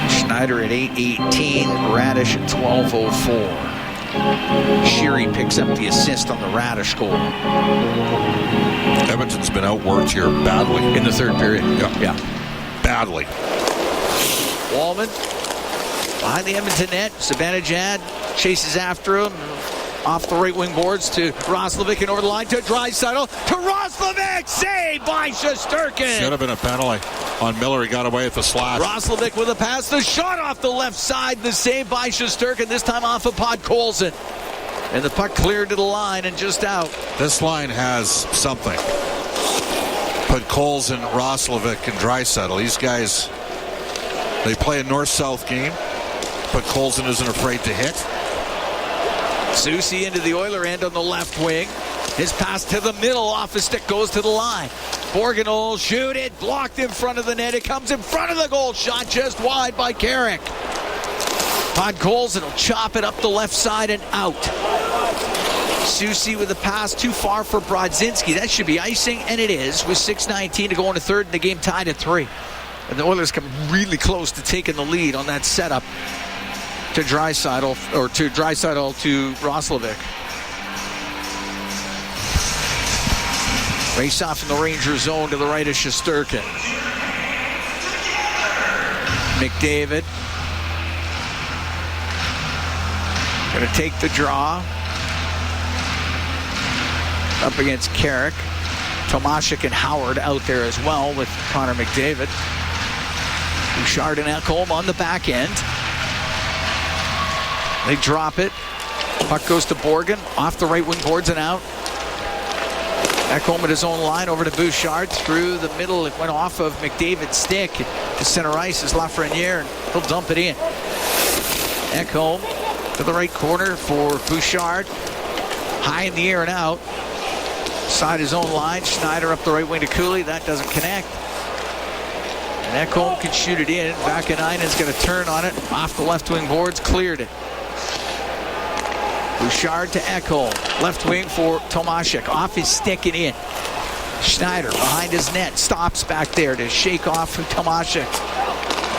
Schneider at 8:18. Radish at 12:04. Sheary picks up the assist on the Radish goal. Edmonton's been outworked here badly. In the third period. Yeah. Badly. Wallman behind the Edmonton net. Zibanejad chases after him. Off the right wing boards to Roslovic and over the line to Draisaitl to Roslovic. Saved by Shesterkin. Should have been a penalty on Miller. He got away with the slash. Roslovic with a pass. The shot off the left side. The save by Shesterkin. This time off of Podkolzin. And the puck cleared to the line and just out. This line has something. Podkolzin, Roslovic, and Draisaitl. These guys, they play a north-south game. Podkolzin isn't afraid to hit. Susie into the Oiler end on the left wing. His pass to the middle, off his stick, goes to the line. Borgen will shoot it, blocked in front of the net. It comes in front of the goal, shot just wide by Carrick. Podkolzin will chop it up the left side and out. Susie with a pass too far for Brodzinski. That should be icing, and it is, with 6:19 to go in the third, and the game tied at 3. And the Oilers come really close to taking the lead on that setup to Draisaitl, or to Draisaitl to Roslovic. Race off in the Ranger zone to the right of Shesterkin. McDavid going to take the draw up against Carrick. Tomashik and Howard out there as well with Connor McDavid. Bouchard and Ekholm on the back end. They drop it. Puck goes to Borgen. Off the right wing boards and out. Ekholm at his own line over to Bouchard. Through the middle. It went off of McDavid's stick. To center ice is Lafreniere, and he'll dump it in. Ekholm to the right corner for Bouchard. High in the air and out. Side his own line. Schneider up the right wing to Cooley. That doesn't connect. And Ekholm can shoot it in. Vakanainen's going to turn on it. Off the left wing boards. Cleared it. Bouchard to Ekholm. Left wing for Tomashik. Off his stick and in. Schneider behind his net. Stops back there to shake off Tomashik.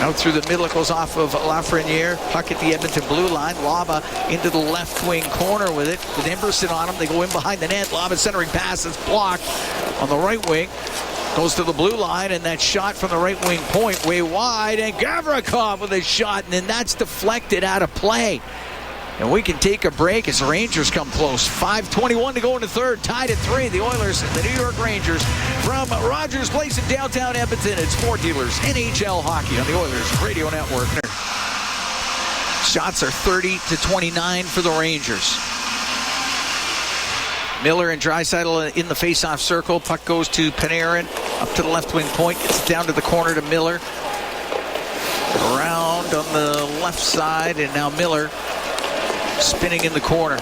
Out through the middle. It goes off of Lafreniere. Puck at the Edmonton blue line. Laba into the left wing corner with it. With Emberson on him. They go in behind the net. Laba centering pass is blocked on the right wing. Goes to the blue line, and that shot from the right wing point way wide. And Gavrikov with a shot, and then that's deflected out of play. And we can take a break as the Rangers come close. 5:21 to go in the third. Tied at 3. The Oilers and the New York Rangers from Rogers Place in downtown Edmonton. It's Fort Dealers NHL Hockey on the Oilers Radio Network. Shots are 30-29 for the Rangers. Miller and Draisaitl in the face-off circle. Puck goes to Panarin. Up to the left wing point. Gets down to the corner to Miller. Around on the left side, and now Miller spinning in the corner.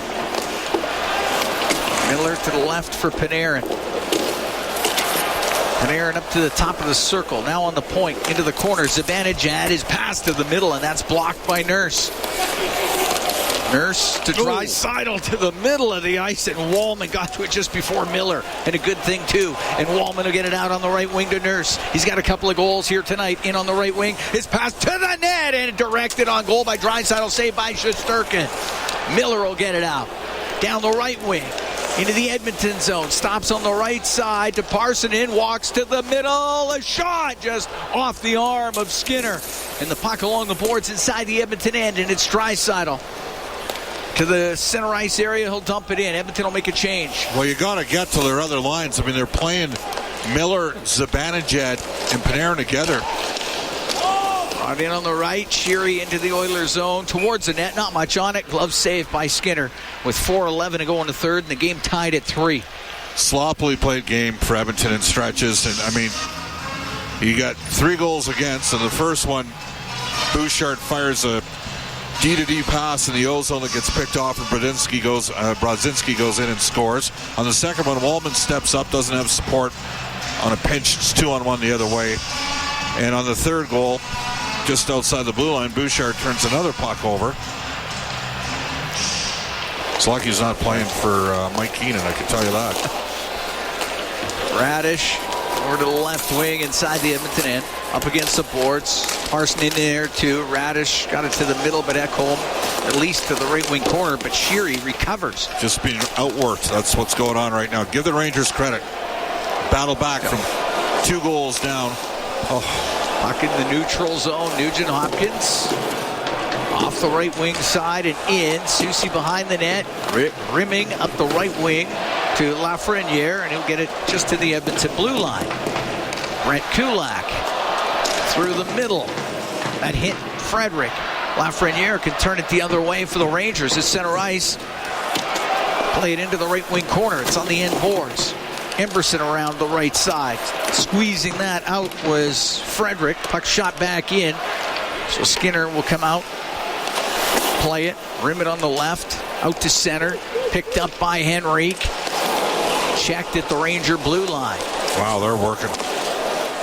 Miller to the left for Panarin. Panarin up to the top of the circle. Now on the point, into the corner. Zibanejad is passed to the middle, and that's blocked by Nurse. Nurse to Draisaitl to the middle of the ice, and Wallman got to it just before Miller. And a good thing, too. And Wallman will get it out on the right wing to Nurse. He's got a couple of goals here tonight. In on the right wing. His pass to the net, and directed on goal by Draisaitl. Saved by Shesterkin. Miller will get it out. Down the right wing. Into the Edmonton zone. Stops on the right side to Parsonen. Walks to the middle. A shot just off the arm of Skinner. And the puck along the boards inside the Edmonton end, and it's Draisaitl. to the center ice area. He'll dump it in. Edmonton will make a change. Well, you got to get to their other lines. I mean, they're playing Miller, Zibanejad, and Panarin together. Out in on the right, Sheary into the Oilers zone towards the net. Not much on it. Glove saved by Skinner with 4:11 to go in the third, and the game tied at 3. Sloppily played game for Edmonton in stretches, and I mean, you got 3 goals against, and the first one, Bouchard fires a D-to-D pass in the O-zone that gets picked off, and Brodzinski goes in and scores. On the second one, Wallman steps up, doesn't have support on a pinch. It's 2-on-1 the other way. And on the third goal, just outside the blue line, Bouchard turns another puck over. It's lucky he's not playing for Mike Keenan, I can tell you that. Radish over to the left wing inside the Edmonton end. Up against the boards. Parson in there too. Radish got it to the middle, but Ekholm at least to the right wing corner. But Sheary recovers. Just being outworked. That's what's going on right now. Give the Rangers credit. Battle back from 2 goals down. Puck in the neutral zone. Nugent Hopkins off the right wing side and in. Soucy behind the net. Rimming up the right wing to Lafreniere, and he'll get it just to the Edmonton blue line. Brent Kulak through the middle. That hit Frederick. Lafreniere can turn it the other way for the Rangers. It's center ice. Play it into the right wing corner. It's on the end boards. Emberson around the right side. Squeezing that out was Frederick. Puck shot back in. So Skinner will come out. Play it. Rim it on the left. Out to center. Picked up by Henriek. Checked at the Ranger blue line. Wow, they're working.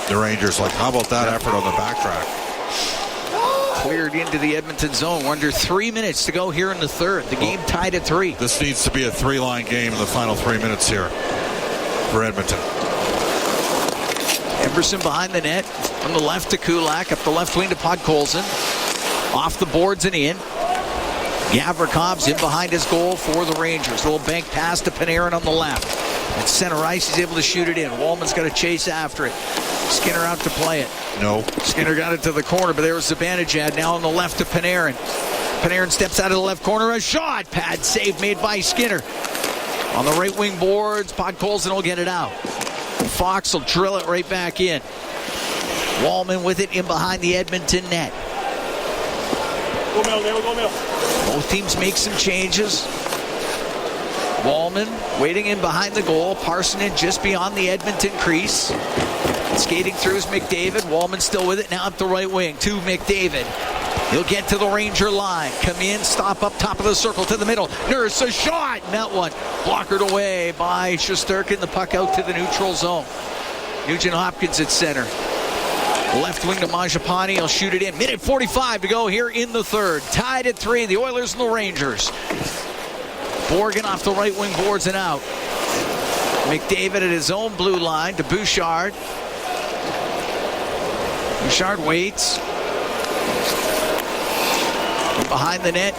The Rangers, like, how about that effort on the backtrack? Cleared into the Edmonton zone. We're under 3 minutes to go here in the third. The game tied at 3. This needs to be a 3-line game in the final 3 minutes here for Edmonton. Emberson behind the net. From the left to Kulak. Up the left wing to Podkolzin. Off the boards and in. Gavrikov's in behind his goal for the Rangers. Little bank pass to Panarin on the left. At center ice, he's able to shoot it in. Wallman's got to chase after it. Skinner out to play it. No. Skinner got it to the corner, but there was Zibanejad now on the left to Panarin. Panarin steps out of the left corner. A shot. Pad save made by Skinner. On the right wing boards, Podkolzin will get it out. Fox will drill it right back in. Wallman with it in behind the Edmonton net. Go middle, go middle. Both teams make some changes. Wallman waiting in behind the goal. Parsonen just beyond the Edmonton crease. Skating through is McDavid. Wallman still with it. Now up the right wing to McDavid. He'll get to the Ranger line. Come in, stop up top of the circle to the middle. Nurse, a shot. And that one blockered away by Shesterkin. The puck out to the neutral zone. Nugent Hopkins at center. Left wing to Mangiapane. He'll shoot it in. Minute 45 to go here in the third. Tied at 3. The Oilers and the Rangers. Borgen off the right wing boards and out. McDavid at his own blue line to Bouchard. Bouchard waits. Behind the net.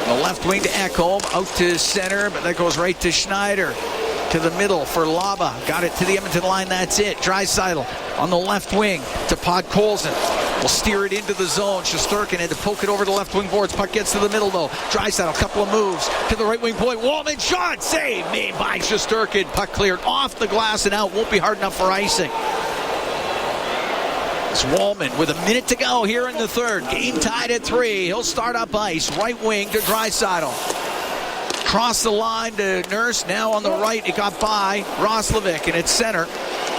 The left wing to Ekholm. Out to center, but that goes right to Schneider. To the middle for Laba. Got it to the Edmonton line. That's it. Draisaitl on the left wing to Podkolzin. Will steer it into the zone. Shesterkin had to poke it over the left wing boards. Puck gets to the middle though. Draisaitl, a couple of moves to the right wing point. Wallman shot. Save made by Shesterkin. Puck cleared off the glass and out. Won't be hard enough for icing. It's Wallman with a minute to go here in the third. Game tied at 3. He'll start up ice. Right wing to Draisaitl. Cross the line to Nurse. Now on the right, it got by Roslovic, and it's center.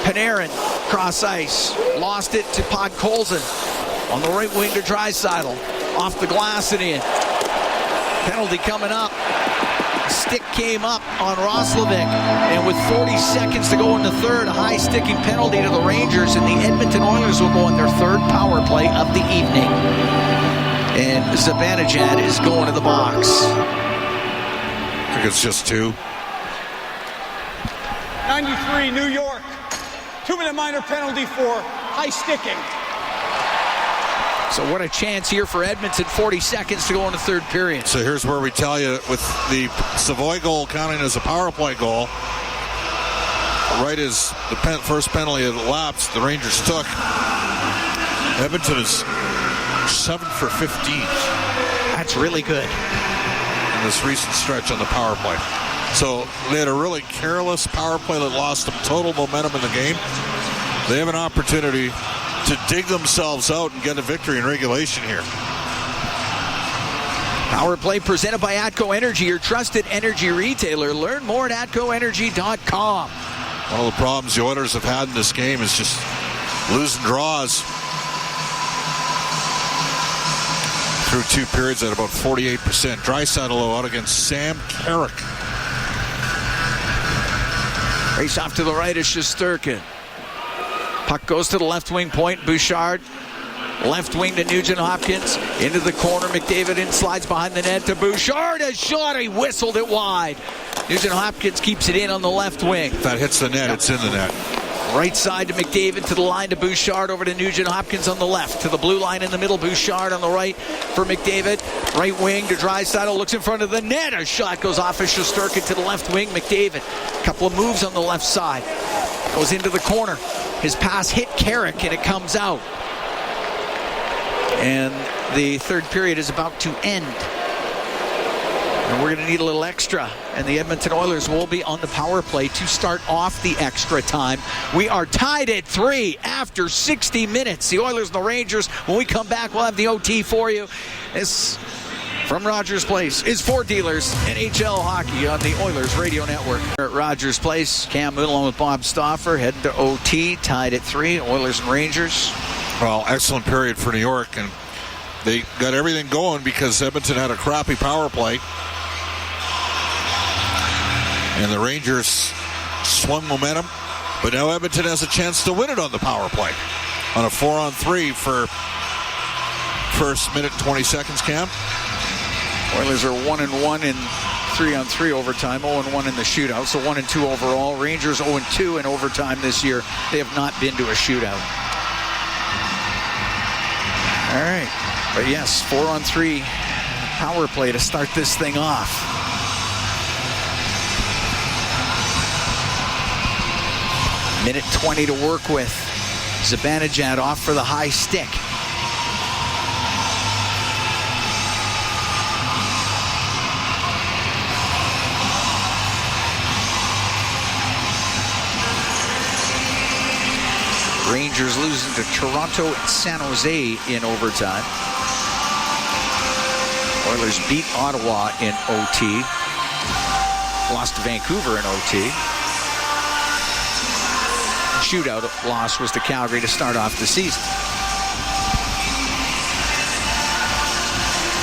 Panarin, cross ice. Lost it to Podkolzin. On the right wing to Draisaitl. Off the glass and in. Penalty coming up. Stick came up on Roslovic. And with 40 seconds to go in the third, a high sticking penalty to the Rangers, and the Edmonton Oilers will go on their third power play of the evening. And Zibanejad is going to the box. I think it's just 2. 93, New York. 2-minute minor penalty for high sticking. So what a chance here for Edmonton. 40 seconds to go in the third period. So here's where we tell you, with the Savoy goal counting as a power play goal, right as the first penalty had elapsed, the Rangers took. Edmonton is 7 for 15. That's really good. in this recent stretch on the power play. So they had a really careless power play that lost them total momentum in the game. They have an opportunity to dig themselves out and get a victory in regulation here. Power play presented by Atco Energy, your trusted energy retailer. Learn more at atcoenergy.com. One of the problems the Oilers have had in this game is just losing draws through 2 periods at about 48%. Draisaitl out against Sam Carrick. Race off to the right is Shesterkin. Puck goes to the left wing point. Bouchard, left wing to Nugent Hopkins. Into the corner. McDavid in, slides behind the net to Bouchard. A shot. He whistled it wide. Nugent Hopkins keeps it in on the left wing. If that hits the net, it's in the net. Right side to McDavid, to the line to Bouchard, over to Nugent Hopkins on the left. To the blue line in the middle, Bouchard on the right for McDavid. Right wing to Draisaitl, looks in front of the net. A shot goes off of Shesterkin to the left wing. McDavid, a couple of moves on the left side. Goes into the corner. His pass hit Carrick and it comes out. And the third period is about to end. And we're going to need a little extra. And the Edmonton Oilers will be on the power play to start off the extra time. We are tied at 3 after 60 minutes. The Oilers and the Rangers. When we come back, we'll have the OT for you. This, from Rogers Place, is for Dealers NHL Hockey on the Oilers Radio Network. At Rogers Place, Cam Moon along with Bob Stauffer heading to OT, tied at 3. Oilers and Rangers. Well, excellent period for New York. And they got everything going because Edmonton had a crappy power play. And the Rangers swung momentum, but now Edmonton has a chance to win it on the power play. On a 4-on-3 for first minute and 20 seconds, Cam. Oilers are 1-1 in 3-on-3 overtime, 0-1 in the shootout, so 1-2 overall. Rangers 0-2 in overtime this year. They have not been to a shootout. All right, but yes, 4-on-3 power play to start this thing off. Minute 20 to work with. Zibanejad off for the high stick. Rangers losing to Toronto and San Jose in overtime. Oilers beat Ottawa in OT. Lost to Vancouver in OT. Shootout loss was to Calgary to start off the season.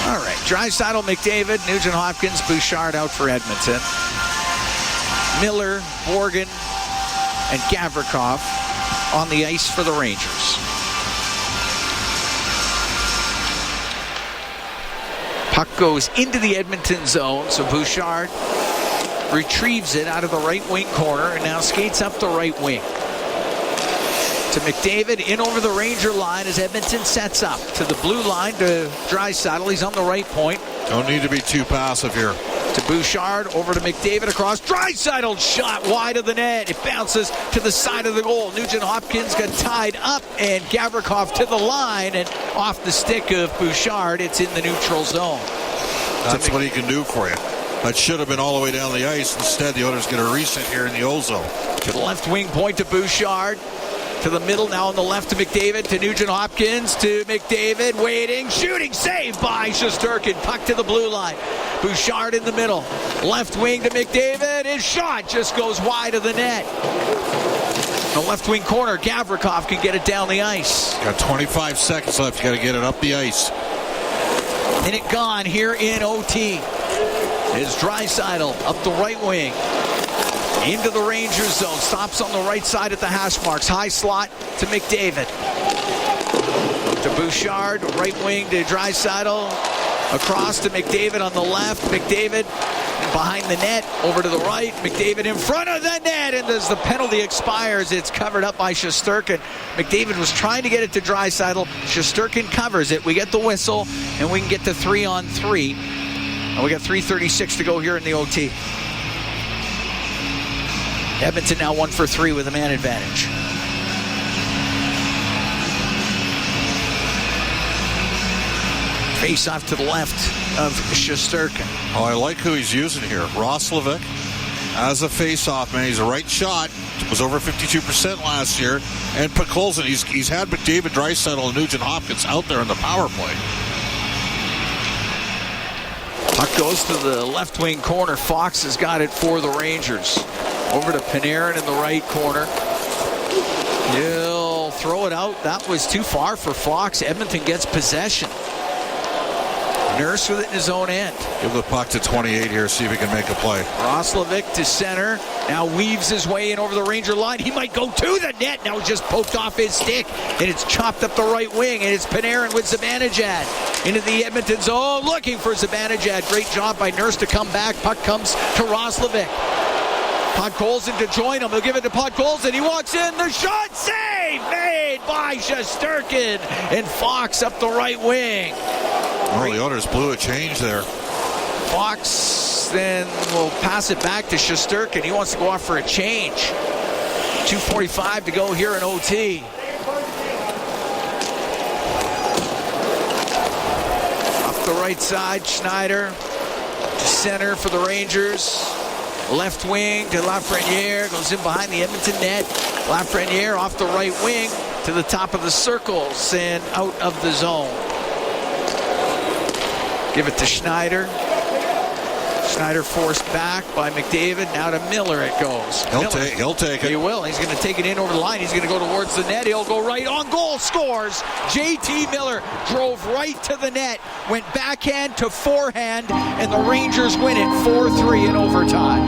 All right, Draisaitl, McDavid, Nugent Hopkins, Bouchard out for Edmonton. Miller, Borgen, and Gavrikov on the ice for the Rangers. Puck goes into the Edmonton zone, so Bouchard retrieves it out of the right wing corner and now skates up the right wing. To McDavid, in over the Ranger line as Edmonton sets up. To the blue line to Draisaitl. He's on the right point. Don't need to be too passive here. To Bouchard, over to McDavid across. Draisaitl shot wide of the net. It bounces to the side of the goal. Nugent Hopkins got tied up and Gavrikov to the line and off the stick of Bouchard. It's in the neutral zone. That's what he can do for you. That should have been all the way down the ice. Instead, the Oilers get a reset here in the O-zone. To the left wing point to Bouchard. To the middle, now on the left to McDavid, to Nugent Hopkins, to McDavid, waiting, shooting, saved by Shesterkin, puck to the blue line. Bouchard in the middle, left wing to McDavid, his shot just goes wide of the net. The left wing corner, Gavrikov can get it down the ice. Got 25 seconds left, you got to get it up the ice. Minute gone here in OT. Is Draisaitl up the right wing. Into the Rangers zone. Stops on the right side at the hash marks. High slot to McDavid. To Bouchard. Right wing to Draisaitl. Across to McDavid on the left. McDavid behind the net. Over to the right. McDavid in front of the net. And as the penalty expires, it's covered up by Shesterkin. McDavid was trying to get it to Draisaitl. Shesterkin covers it. We get the whistle. And we can get to 3-on-3. And we got 3:36 to go here in the OT. Edmonton now 1 for 3 with a man advantage. Face off to the left. of Shesterkin. Oh, I like who he's using here. Roslovic as a face-off man. He's a right shot. Was over 52% last year. And Podkolzin, he's had McDavid, Draisaitl, and Nugent Hopkins out there in the power play. Puck goes to the left wing corner. Fox has got it for the Rangers. Over to Panarin in the right corner. He'll throw it out. That was too far for Fox. Edmonton gets possession. Nurse with it in his own end. Give the puck to 28 here, see if he can make a play. Roslovic to center. Now weaves his way in over the Ranger line. He might go to the net. Now just poked off his stick. And it's chopped up the right wing. And it's Panarin with Zibanejad into the Edmonton zone. Looking for Zibanejad. Great job by Nurse to come back. Puck comes to Roslovic. Podkolzin to join him. They'll give it to Podkolzin. He walks in. The shot save made by Shesterkin. And Fox up the right wing. Oh, the Oilers blew a change there. Fox then will pass it back to Shesterkin. He wants to go off for a change. 2:45 to go here in OT. Off the right side, Schneider to center for the Rangers. Left wing to Lafreniere. Goes in behind the Edmonton net. Lafreniere off the right wing to the top of the circles and out of the zone. Give it to Schneider. Schneider forced back by McDavid. Now to Miller it goes. He'll take it. He will. He's going to take it in over the line. He's going to go towards the net. He'll go right on goal. Scores. J.T. Miller drove right to the net. Went backhand to forehand. And the Rangers win it 4-3 in overtime.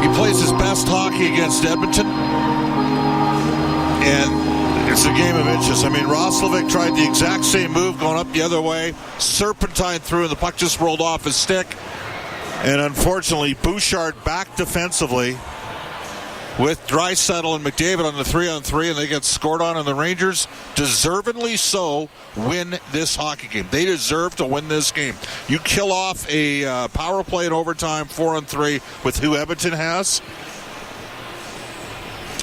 He plays his best hockey against Edmonton. And it's a game of inches. I mean, Roslovic tried the exact same move going up the other way. Serpentine through, and the puck just rolled off his stick. And unfortunately, Bouchard back defensively with Draisaitl and McDavid on the 3-on-3, and they get scored on, and the Rangers, deservedly so, win this hockey game. They deserve to win this game. You kill off a power play in overtime, 4-on-3, with who Edmonton has.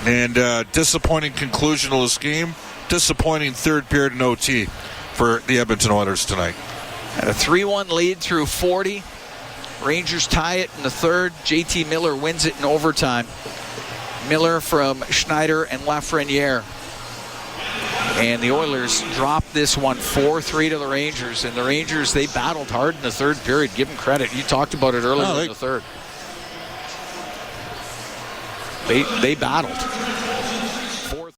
And disappointing conclusion to this game. Disappointing third period in OT for the Edmonton Oilers tonight. Had a 3-1 lead through 40. Rangers tie it in the third. J.T. Miller wins it in overtime. Miller from Schneider and Lafreniere. And the Oilers drop this one 4-3 to the Rangers. And the Rangers, they battled hard in the third period. Give them credit. You talked about it earlier in the third. They battled.